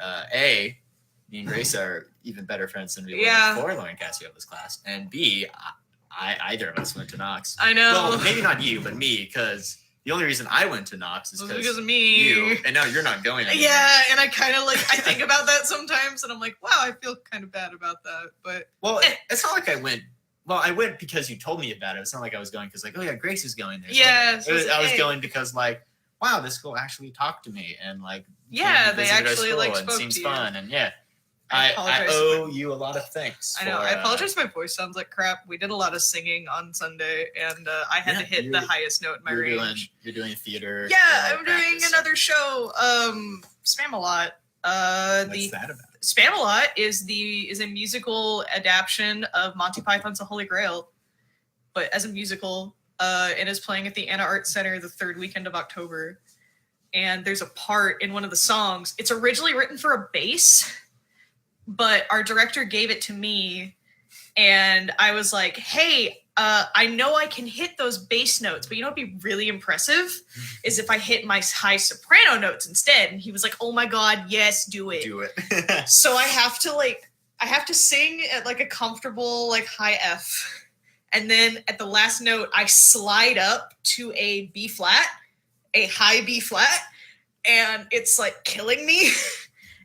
me and Grace are even better friends than we were before Lauren Cassiopo's class, and B, either of us went to Knox. I know. Well, maybe not you, but me, because the only reason I went to Knox is because of me. You, and now you're not going anymore. Yeah, and I kind of like I think about that sometimes, and I'm like, wow, I feel kind of bad about that. But it's not like I went. Well, I went because you told me about it. It's not like I was going because like, oh yeah, Grace is going there. Yeah, I was going because like, wow, this school actually talked to me and like. Yeah, they actually like spoke seems to you. Fun and I owe you a lot I know. I apologize. My voice sounds like crap. We did a lot of singing on Sunday, and I had to hit the highest note in my range. You're doing theater. Yeah, I'm doing another show. Spam-A-Lot. What's that about? Spam-A-Lot is a musical adaptation of Monty Python's The Holy Grail, but as a musical. And is playing at the Anna Art Center the third weekend of October. And there's a part in one of the songs. It's originally written for a bass, but our director gave it to me. And I was like, hey, I know I can hit those bass notes, but you know what'd be really impressive is if I hit my high soprano notes instead. And he was like, oh my God, yes, do it. Do it. So I have to sing at like a comfortable like high F. And then at the last note, I slide up to a B flat, a high B flat, and it's like killing me.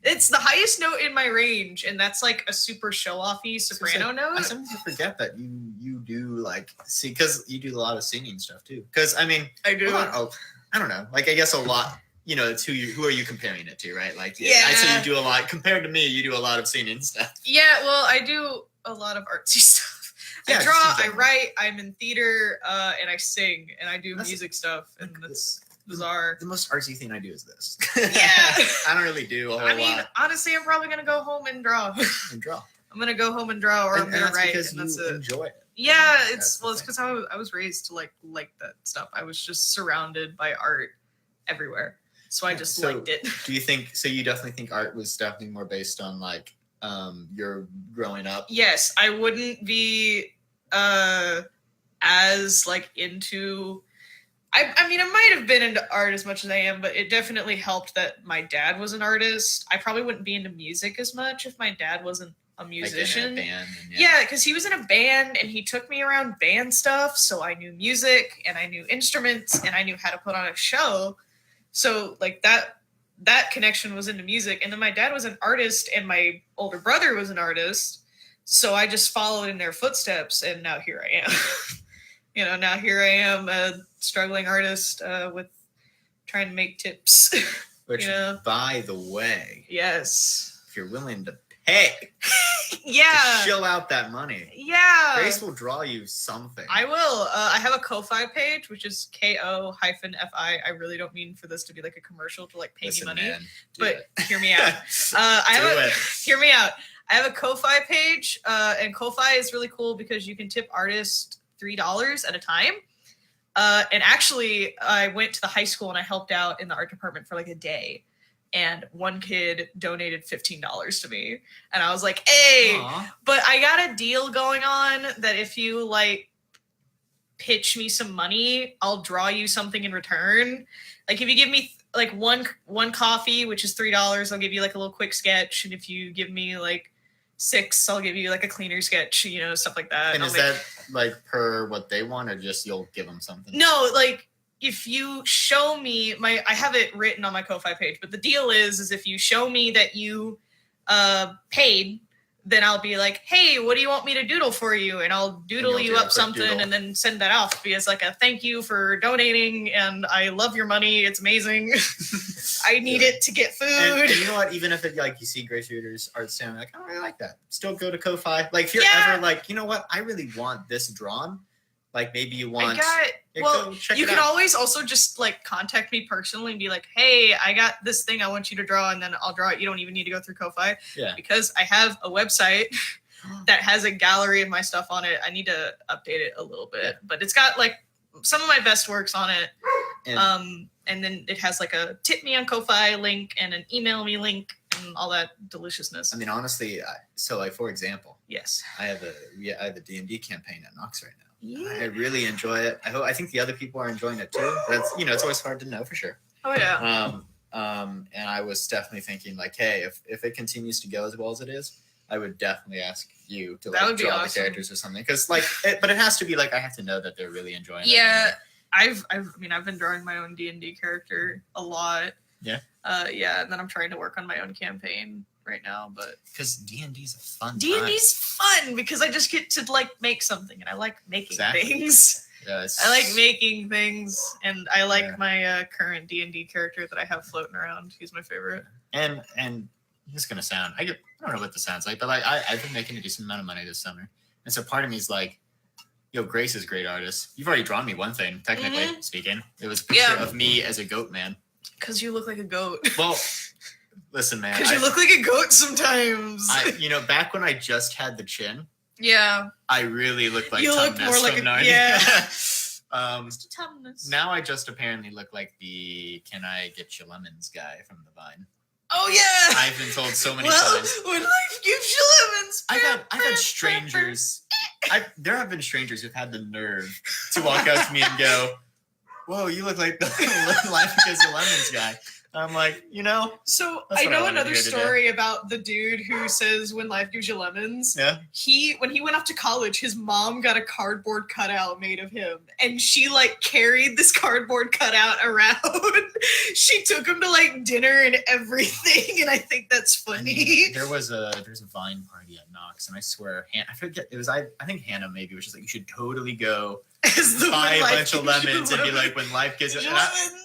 It's the highest note in my range, and that's like a super show-offy soprano note. I sometimes forget that you do like see because you do a lot of singing stuff too. Because I mean, I do. I don't know. Like I guess a lot. You know, it's who are you comparing it to, right? Like, yeah, I'd say you do a lot compared to me. You do a lot of singing stuff. Yeah, well, I do a lot of artsy stuff. Yeah, I draw, I write, I'm in theater, and I sing, and I do music stuff, and that's bizarre. The most artsy thing I do is this. Yeah. I don't really do a whole lot. Honestly, I'm probably gonna go home and draw. I'm gonna go home and draw, or I'm gonna write, and that's it. Enjoy it. Yeah, it's because I was raised to like that stuff. I was just surrounded by art everywhere, so I just liked it. Do you think? So you definitely think art was definitely more based on like your growing up? Yes, I wouldn't be as like into. I mean, I might have been into art as much as I am, but it definitely helped that my dad was an artist. I probably wouldn't be into music as much if my dad wasn't a musician. Like in a band yeah, because he was in a band and he took me around band stuff, so I knew music and I knew instruments and I knew how to put on a show. So like that connection was into music. And then my dad was an artist and my older brother was an artist, so I just followed in their footsteps, and now here I am. Now here I am, a struggling artist with trying to make tips. Which, by the way, yes, if you're willing to pay, to shill out that money. Yeah, Grace will draw you something. I will. I have a Ko-Fi page, which is KO-FI. I really don't mean for this to be like a commercial to like pay me money, but hear me out. Hear me out. I have a Ko-Fi page, and Ko-Fi is really cool because you can tip artists $3 at a time. And actually, I went to the high school and I helped out in the art department for like a day. And one kid donated $15 to me. And I was like, hey, but I got a deal going on that if you like pitch me some money, I'll draw you something in return. Like if you give me like one coffee, which is $3, I'll give you like a little quick sketch. And if you give me like 6, I'll give you like a cleaner sketch, stuff like that. And is that like per what they want, or just you'll give them something? No, like if you show me I have it written on my Ko-Fi page, but the deal is if you show me that you paid, then I'll be like, hey, what do you want me to doodle for you? And I'll doodle you up something and then send that off as like a thank you for donating. And I love your money. It's amazing. I need it to get food. And you know what? Even if it like you see Grace Rueter's art stand, like, I don't really like that. Still go to Ko-Fi. Like if you're ever like, you know what? I really want this drawn. Like maybe you want. You can always also just like contact me personally and be like, hey, I got this thing I want you to draw, and then I'll draw it. You don't even need to go through Ko-Fi. Yeah. Because I have a website that has a gallery of my stuff on it. I need to update it a little bit, but it's got like some of my best works on it. And then it has like a tip me on Ko-Fi link and an email me link and all that deliciousness. I mean, honestly, so like for example, yes, I have a D&D campaign at Knox right now. Yeah. I really enjoy it. I think the other people are enjoying it too. That's it's always hard to know for sure. Oh yeah. And I was definitely thinking like, hey, if it continues to go as well as it is, I would definitely ask you to like draw the characters or something, because like, but it has to be like I have to know that they're really enjoying it. Yeah, I've been drawing my own D&D character a lot. Yeah. And then I'm trying to work on my own campaign right now, but because D&D's a fun. D&D's fun because I just get to like make something, and I like making things. Yes. I like making things, and I like my current D&D character that I have floating around. He's my favorite. And it's gonna sound. I don't know what this sounds like, but like I've been making a decent amount of money this summer, and so part of me is like, yo, Grace is a great artist. You've already drawn me one thing, technically speaking. It was a picture of me as a goat man. Because you look like a goat. Well, listen, man. Because you look like a goat sometimes. Back when I just had the chin. Yeah. I really looked like you Tum look more Ness like from a Narnia. Now I just apparently look like the "Can I get you lemons" guy from the Vine. Oh yeah. I've been told so many times. When life gives you lemons. I've had strangers. there have been strangers who've had the nerve to walk up to me and go, "Whoa, you look like the Life Gives You Lemons guy." I'm like, So That's I what I know wanted to another hear today. story about the dude who says when life gives you lemons. Yeah. When he went off to college, his mom got a cardboard cutout made of him, and she like carried this cardboard cutout around. She took him to like dinner and everything, and I think that's funny. There's a Vine party at Knox, and I swear, I forget it was I think Hannah maybe was just like, you should totally go buy a bunch of lemons and be like, when life gives you.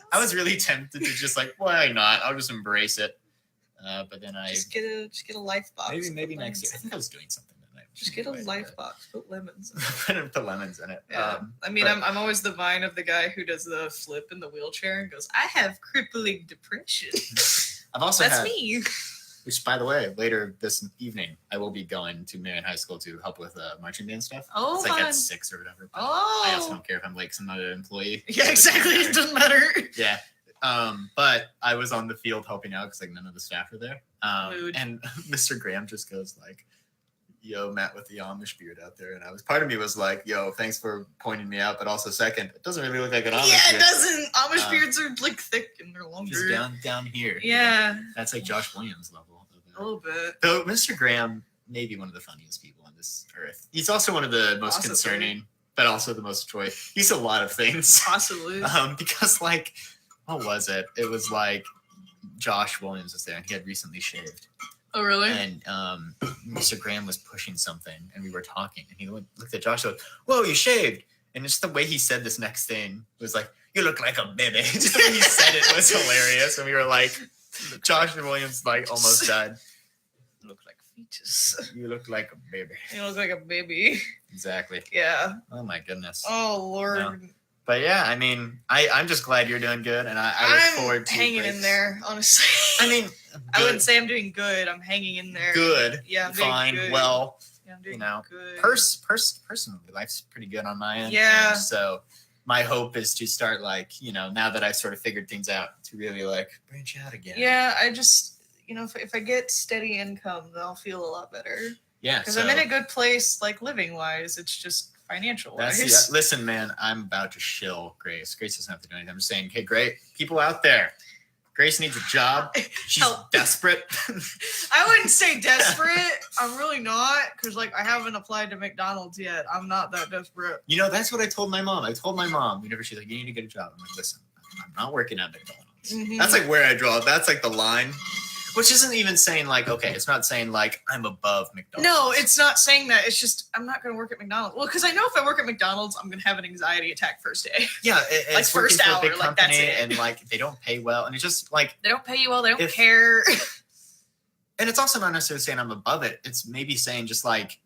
I was really tempted to just like, why not? I'll just embrace it. But then I just get a life box. Maybe next year. I think I was doing something that night. Just get a life box. Put lemons in it. Put lemons in it. Yeah. I'm always the Vine of the guy who does the flip in the wheelchair and goes, I have crippling depression. I've also That's me. Which, by the way, later this evening, I will be going to Marion High School to help with marching band stuff. Oh, it's like at 6 or whatever. I also don't care if I'm late because I'm not an employee. Yeah, exactly. It doesn't matter. Yeah. But I was on the field helping out because like none of the staff were there. And Mr. Graham just goes like, "Yo, Matt with the Amish beard out there," and part of me was like, "Yo, thanks for pointing me out," but also second, it doesn't really look like an Amish. Yeah, beard. It doesn't. Amish beards are like thick and they're longer. He's down here. Yeah, that's like Josh Williams level. A little bit. Though Mr. Graham may be one of the funniest people on this earth. He's also one of the most concerning, but also the most joy. He's a lot of things. Possibly. Because like, what was it? It was like Josh Williams was there, and he had recently shaved. Oh, really? And Mr. Graham was pushing something, and we were talking, and he looked at Josh and goes, "Whoa, you shaved!" And just the way he said this next thing was like, "You look like a baby." Just the way he said it was hilarious, and we were like, Josh Williams like almost died. You look like a fetus. You look like a baby. You look like a baby. Exactly. Yeah. Oh my goodness. Oh Lord. No. But yeah, I mean, I'm just glad you're doing good, and I look forward to hanging in there. Honestly, I mean, I wouldn't say I'm doing good. I'm hanging in there. Good. Yeah, I'm fine. Doing good. Well, yeah, I'm doing good. Personally, life's pretty good on my end. Yeah. And so my hope is to start like, now that I've sort of figured things out, to really like branch out again. Yeah, I just, if I get steady income, then I'll feel a lot better. Yeah. Because I'm in a good place, like living wise. It's just financial wise. Listen, man, I'm about to shill Grace. Grace doesn't have to do anything. I'm just saying, hey, great people out there. Grace needs a job. She's desperate. I wouldn't say desperate. I'm really not, because I haven't applied to McDonald's yet. I'm not that desperate. That's what I told my mom. Whenever she's like, "You need to get a job," I'm like, "Listen, I'm not working at McDonald's." Mm-hmm. That's like where I draw. That's like the line. Which isn't even saying like, okay, it's not saying like I'm above McDonald's. No, it's not saying that. It's just I'm not going to work at McDonald's. Well, because I know if I work at McDonald's, I'm going to have an anxiety attack first day. Yeah, it's first hour, a big company, that's it. And they don't pay well, and it's just like they don't pay you well. They don't care. And it's also not necessarily saying I'm above it. It's maybe saying just like,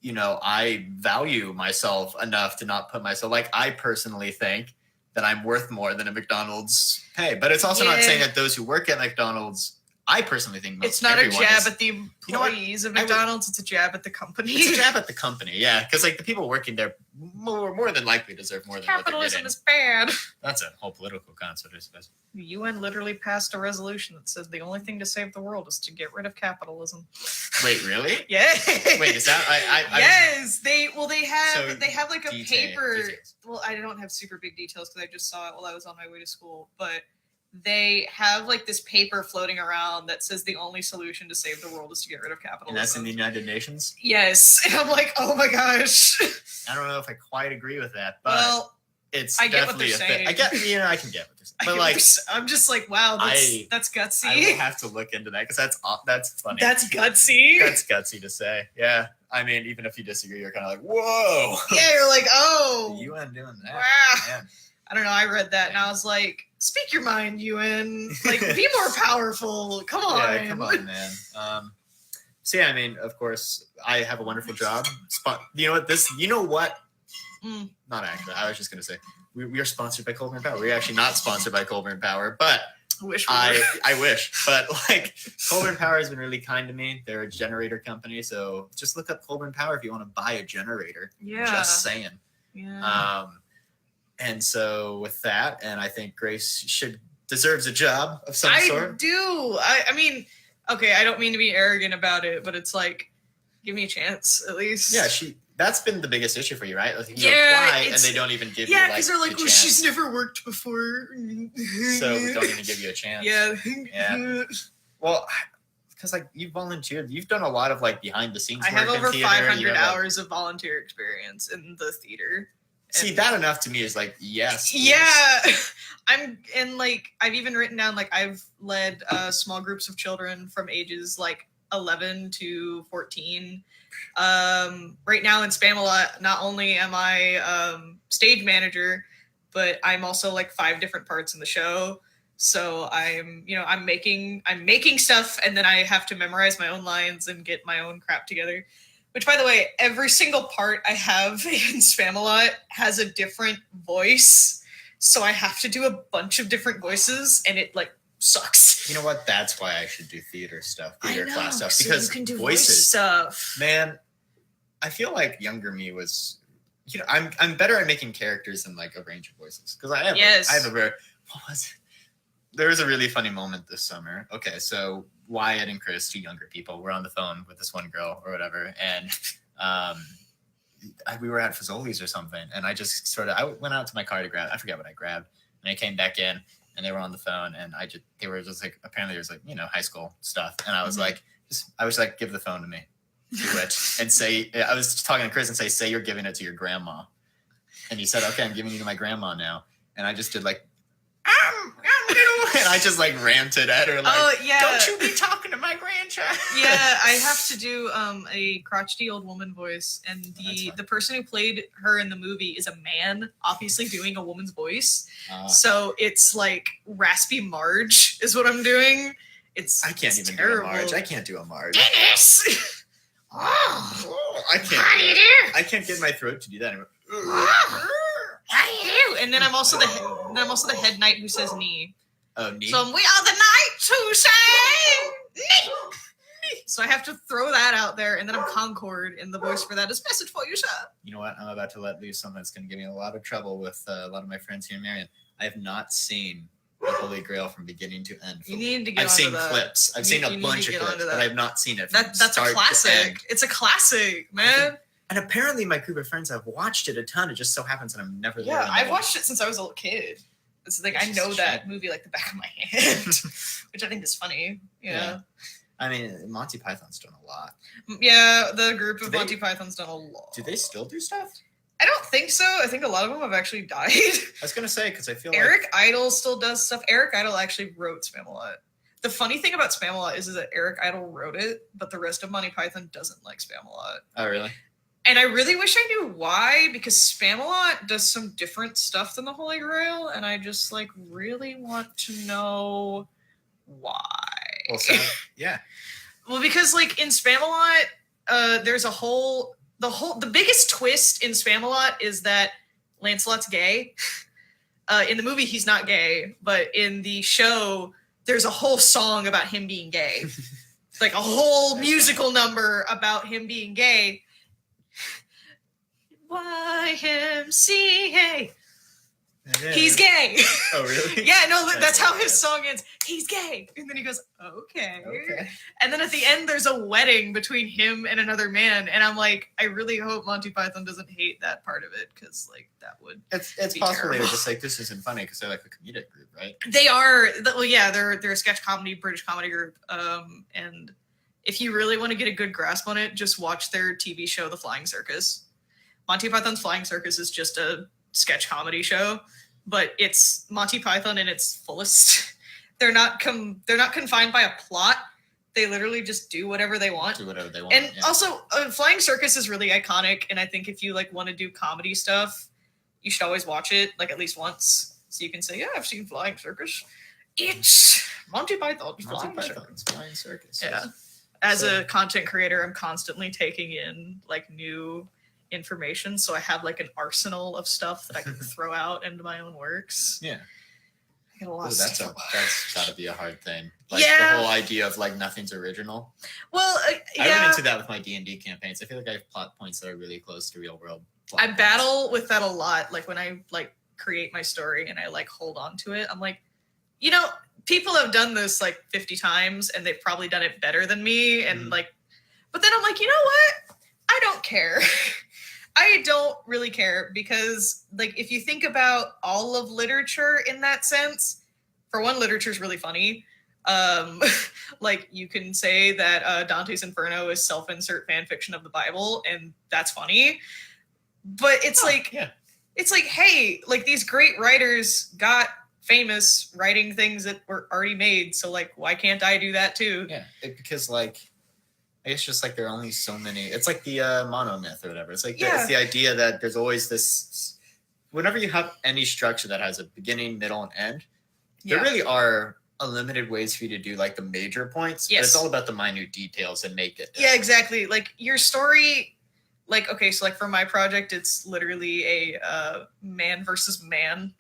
I value myself enough to not put myself I personally think that I'm worth more than a McDonald's pay. But it's also not saying that those who work at McDonald's. I personally think it's not a jab at the employees of McDonald's. It's a jab at the company. It's a jab at the company, yeah. Because the people working there more than likely deserve more than capitalism is bad. That's a whole political concept, I suppose. The UN literally passed a resolution that says the only thing to save the world is to get rid of capitalism. Wait, really? Yeah. Wait, is that yes? They have like a paper. Details. Well, I don't have super big details because I just saw it while I was on my way to school, but. They have this paper floating around that says the only solution to save the world is to get rid of capitalism. And that's in the United Nations? Yes. And I'm like, oh my gosh. I don't know if I quite agree with that, but it's definitely a thing. I can get what they're saying. But I'm just like, wow, that's gutsy. I will have to look into that because that's funny. That's gutsy. That's gutsy to say. Yeah. I mean, even if you disagree, you're kind of like, whoa. Yeah, you're like, oh. The UN doing that. Wow. Man. I don't know. I read that and I was like, speak your mind, UN. Be more powerful. Come on. Yeah, come on, man. So yeah, I mean, of course, I have a wonderful job. You know what? Not actually. I was just going to say, we are sponsored by Colburn Power. We're actually not sponsored by Colburn Power, but I wish. But Colburn Power has been really kind to me. They're a generator company. So just look up Colburn Power if you want to buy a generator. Yeah. Just saying. Yeah. And so with that, and I think Grace deserves a job of some sort. I do. I mean, okay, I don't mean to be arrogant about it, but it's like, give me a chance at least. Yeah, that's been the biggest issue for you, right? Like you Yeah, apply and it's- they don't even give you Yeah, like because they're like, the well, chance. she's never worked before. So we don't even give you a chance. Yeah. Yeah. Well, because like you volunteered, you've done a lot of like behind the scenes I work have in over theater. 500 You have, like- hours of volunteer experience in the theater. See, And- that enough to me is like, yes. please. Yeah, I've even written down like I've led small groups of children from ages like 11 to 14. Right now in Spamalot, not only am I stage manager, but I'm also like 5 different parts in the show. So I'm making stuff, and then I have to memorize my own lines and get my own crap together. Which, by the way, every single part I have in Spamalot has a different voice, so I have to do a bunch of different voices, and it like sucks. You know what? That's why I should do theater stuff, theater I know, class stuff, so because you can do voice voices. stuff. Man, I feel like younger me was, I'm better at making characters than like a range of voices because I have a very. What was it? There was a really funny moment this summer. Okay, so Wyatt and Chris, 2 younger people, were on the phone with this one girl or whatever, and we were at Fazoli's or something, and I just I went out to my car to grab. I forget what I grabbed, and I came back in, and they were on the phone, and they were just like, apparently it was like high school stuff, and I was like, give the phone to me, do it, and say I was talking to Chris and say you're giving it to your grandma, and he said, okay, I'm giving you to my grandma now, and I just did like. And I just like ranted at her like, Oh yeah, don't you be talking to my grandchild. Yeah, I have to do a crotchety old woman voice, and the person who played her in the movie is a man, obviously doing a woman's voice. So it's like raspy Marge is what I'm doing. I can't even terrible. Do a Marge. I can't do a Marge. Dennis. I can't. How do you do? I can't get my throat to do that anymore. How do you do? And then I'm also the head knight who says knee. Oh, knee. So we are the knights who say knee. So I have to throw that out there, and then I'm Concord, and the voice for that is message for you, sir. You know what? I'm about to let loose something that's going to give me a lot of trouble with a lot of my friends here in Marion. I have not seen the Holy Grail from beginning to end. You need to get I've seen clips. I've seen a bunch of clips, but I've not seen it. That's a classic. It's a classic, man. And apparently my group of friends have watched it a ton. It just so happens that I'm never there. Yeah, I've watched it since I was a little kid. It's like I know that movie like the back of my hand, which I think is funny. Yeah. I mean, Monty Python's done a lot. Yeah, the group of Monty Python's done a lot. Do they still do stuff? I don't think so. I think a lot of them have actually died. I was gonna say because I feel Eric Idle still does stuff. Eric Idle actually wrote Spamalot. The funny thing about Spamalot is that Eric Idle wrote it, but the rest of Monty Python doesn't like Spamalot. Oh, really? And I really wish I knew why, because Spamalot does some different stuff than the Holy Grail, and I just like really want to know why. Well, so, yeah. Well, because like in Spamalot, there's the biggest twist in Spamalot is that Lancelot's gay. In the movie, he's not gay, but in the show, there's a whole song about him being gay. Like a whole musical number about him being gay. YMCA. He's gay. Oh, really? Yeah, no, that's how his song ends. He's gay. And then he goes, okay. And then at the end, there's a wedding between him and another man. And I'm like, I really hope Monty Python doesn't hate that part of it, because like that would It's possible they were just like, this isn't funny because they're like a comedic group, right? They are. Well, yeah, they're a sketch comedy, British comedy group. And if you really want to get a good grasp on it, just watch their TV show, The Flying Circus. Monty Python's Flying Circus is just a sketch comedy show, but it's Monty Python in its fullest. They're not confined by a plot. They literally just do whatever they want. And also, Flying Circus is really iconic, and I think if you like want to do comedy stuff, you should always watch it like at least once, so you can say, "Yeah, I've seen Flying Circus." It's Monty Python's Flying Circus. Yeah. As a content creator, I'm constantly taking in like new information, so I have like an arsenal of stuff that I can throw out into my own works. Yeah. I get a lot of that's stuff. gotta be a hard thing. Like Yeah. the whole idea of like nothing's original. Well, I run into that with my D&D campaigns. I feel like I have plot points that are really close to real world. I battle with that a lot. Like when I like create my story and I like hold on to it, I'm like, people have done this like 50 times and they've probably done it better than me. And like, but then I'm like, you know what? I don't care. I don't really care because, like, if you think about all of literature in that sense, for one, literature is really funny. Like, you can say that Dante's Inferno is self-insert fan fiction of the Bible, and that's funny. But it's it's like, hey, like, these great writers got famous writing things that were already made, so, like, why can't I do that too? Yeah, because, like, I guess just like there are only so many. It's like the monomyth or whatever. It's like it's the idea that there's always this. Whenever you have any structure that has a beginning, middle, and end, there really are unlimited ways for you to do like the major points. Yes. But it's all about the minute details and make it. Yeah, exactly. Like your story. Like, okay, so like for my project, it's literally a man versus man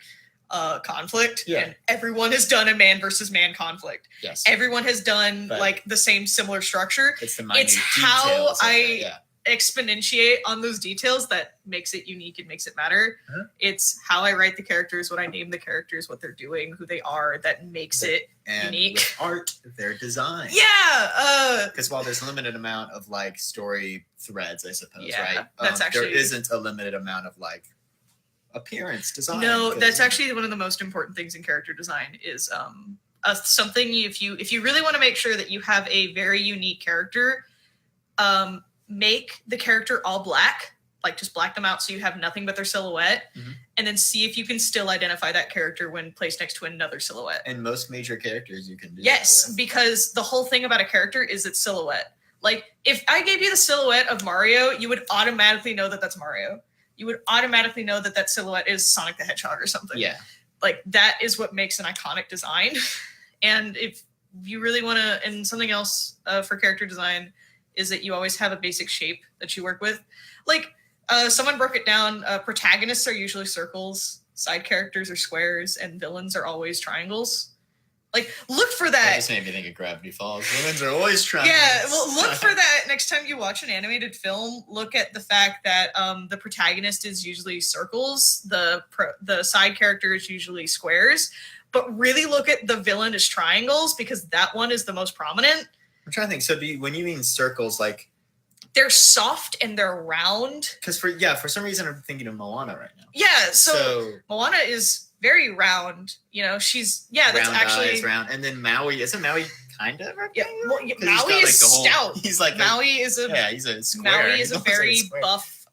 conflict. Yeah. And everyone has done a man versus man conflict. Yes. Everyone has done like the same similar structure. It's how I exponentiate on those details that makes it unique and makes it matter. Uh-huh. It's how I write the characters, what I name the characters, what they're doing, who they are, that makes it unique. With art, their design. Yeah. Because while there's a limited amount of like story threads, I suppose, right? That's actually there isn't a limited amount of like appearance design. No, that's actually one of the most important things in character design is something if you really want to make sure that you have a very unique character, make the character all black, like just black them out so you have nothing but their silhouette, and then see if you can still identify that character when placed next to another silhouette. And most major characters you can do that because the whole thing about a character is its silhouette. Like if I gave you the silhouette of Mario, you would automatically know that that's Mario. You would automatically know that that silhouette is Sonic the Hedgehog or something. Yeah. Like that is what makes an iconic design. And if you really want to, and something else for character design is that you always have a basic shape that you work with. Like someone broke it down. Protagonists are usually circles, side characters are squares, and villains are always triangles. Like, look for that. That just made me think of Gravity Falls. Villains are always triangles. Yeah, well, look for that next time you watch an animated film. Look at the fact that the protagonist is usually circles, the side character is usually squares, but really look at the villain as triangles because that one is the most prominent. I'm trying to think. So when you mean circles, like they're soft and they're round. Because for some reason I'm thinking of Moana right now. Yeah, so Moana is very round, you know. She's that's round actually eyes, round, and then Maui isn't Maui kind of Maui is stout. He's like Maui is he's a square. Maui is a very buff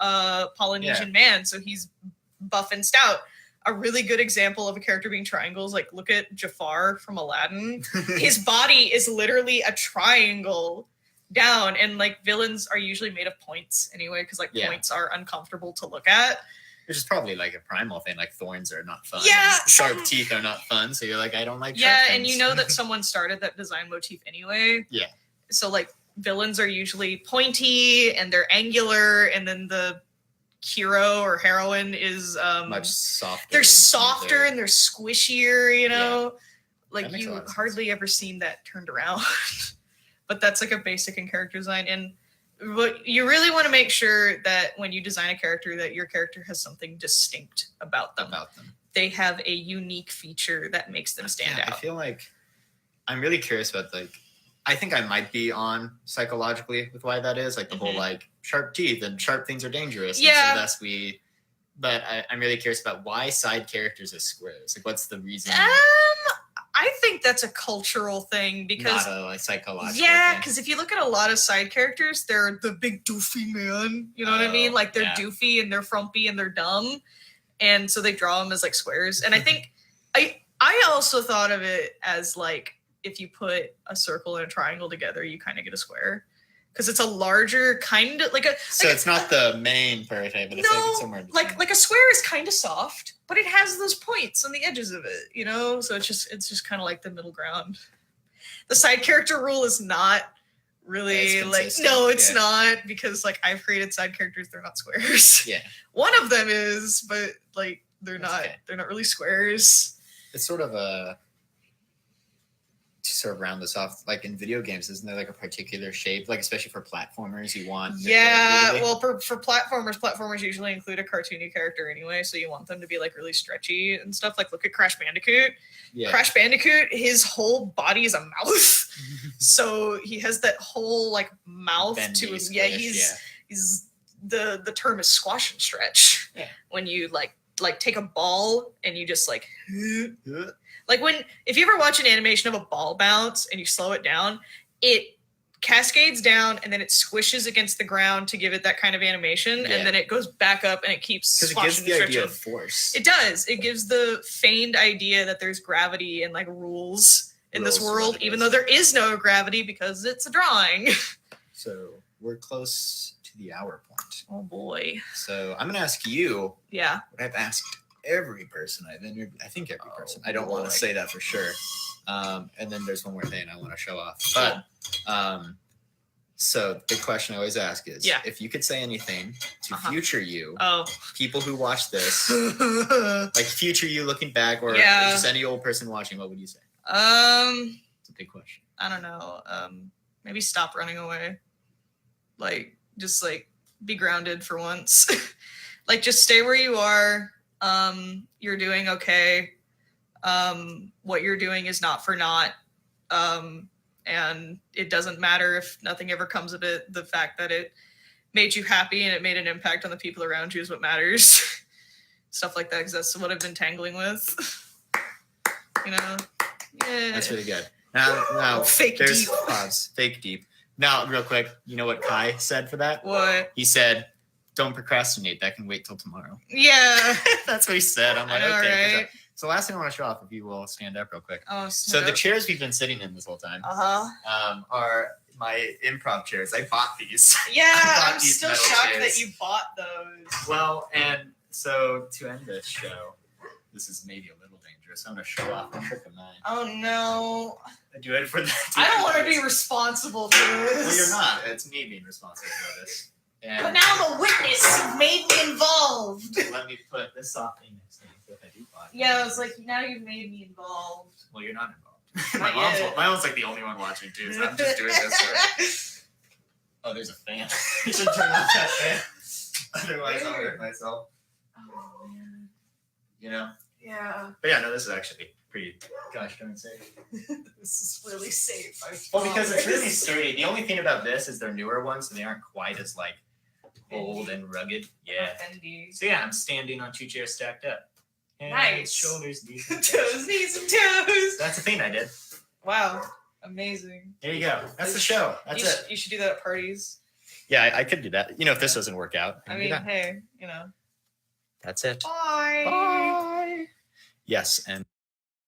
Polynesian man, so he's buff and stout. A really good example of a character being triangles, like look at Jafar from Aladdin. His body is literally a triangle down, and like villains are usually made of points anyway, because like points are uncomfortable to look at. Which is probably like a primal thing, like thorns are not fun. Yeah. Sharp teeth are not fun. So you're like, I don't like sharp and you know that someone started that design motif anyway. Yeah. So like villains are usually pointy and they're angular, and then the hero or heroine is much softer. They're softer and they're squishier, you know? Like you hardly ever seen that turned around. But that's like a basic in character design. And what you really want to make sure that when you design a character, that your character has something distinct about them. They have a unique feature that makes them stand out. I feel like I'm really curious about I think I might be on psychologically with why that is. Like the whole like sharp teeth and sharp things are dangerous. Yeah. And so but I'm really curious about why side characters are squares. Like what's the reason? I think that's a cultural thing because not a psychological thing. Because if you look at a lot of side characters, they're the big doofy man. You know what I mean? Like they're doofy and they're frumpy and they're dumb, and so they draw them as like squares. And I think I also thought of it as like if you put a circle and a triangle together, you kind of get a square. Because it's a larger kind of So it's not the main prototype, but it's like somewhere in between. Like a square is kind of soft, but it has those points on the edges of it, you know? So it's just kind of like the middle ground. The side character rule is not really it's not, because like I've created side characters, they're not squares. Yeah. One of them is, but like they're not really squares. It's sort of to sort of round this off, like in video games, isn't there like a particular shape, like especially for platformers you want? Well, for platformers usually include a cartoony character anyway, so you want them to be like really stretchy and stuff. Like look at Crash Bandicoot. Yeah. Crash Bandicoot, his whole body is a mouth, so he has that whole like mouth to his he's the term is squash and stretch. Yeah. When you like take a ball and you just like if you ever watch an animation of a ball bounce and you slow it down, it cascades down and then it squishes against the ground to give it that kind of animation, and then it goes back up and it keeps because it gives the idea of force. It does. It gives the feigned idea that there's gravity and like rules in this world, even though there is no gravity because it's a drawing. So we're close to the hour point. Oh boy. So I'm gonna ask you. Yeah. What I've asked every person I've interviewed. I think every person. I don't want to say that for sure. And then there's one more thing I want to show off. But so the question I always ask is, if you could say anything to future you, people who watch this, like future you looking back, or just any old person watching, what would you say? It's a big question. I don't know. Maybe stop running away. Like, just like be grounded for once. Like, just stay where you are. You're doing okay. What you're doing is not for naught. And it doesn't matter if nothing ever comes of it. The fact that it made you happy and it made an impact on the people around you is what matters. Stuff like that, because that's what I've been tangling with. You know? Yeah. That's really good. Now fake there's deep. Pause. Fake deep. Now, real quick, you know what Kai said for that? What? He said, "Don't procrastinate. That can wait till tomorrow." Yeah. That's what he said. I'm like, I know, okay. right? So last thing I want to show off, if you will stand up real quick. Oh, so the chairs we've been sitting in this whole time are my improv chairs. I bought these. Yeah, I'm these still metal shocked chairs. that you bought those. Well, and so to end this show, this is maybe a little dangerous. I'm going to show off a trick of mine. Oh, no. I do it for the I don't want to be responsible for this. Well, you're not. It's me being responsible for this. And but now I'm a witness. You've made me involved. let me put this off thing next to me if I do buy. Yeah, I was like, now you've made me involved. Well, you're not involved. Not my mom's like the only one watching too, so I'm just doing this. Oh, there's a fan. You should turn off that fan. Otherwise, I'll hurt myself. Oh, man. You know? Yeah. But yeah, no, this is actually pretty gosh darn safe. This is really safe. Well, because it's really sturdy. The only thing about this is they're newer ones, so they aren't quite as like old and rugged. Yeah. So yeah, I'm standing on two chairs stacked up. Hands, nice. Shoulders, knees, and toes, knees, and toes. That's the thing I did. Wow. Amazing. There you go. That's the show. That's it. You should do that at parties. Yeah, I could do that. You know, if this doesn't work out. I mean, hey, you know. That's it. Bye. Bye. Yes, and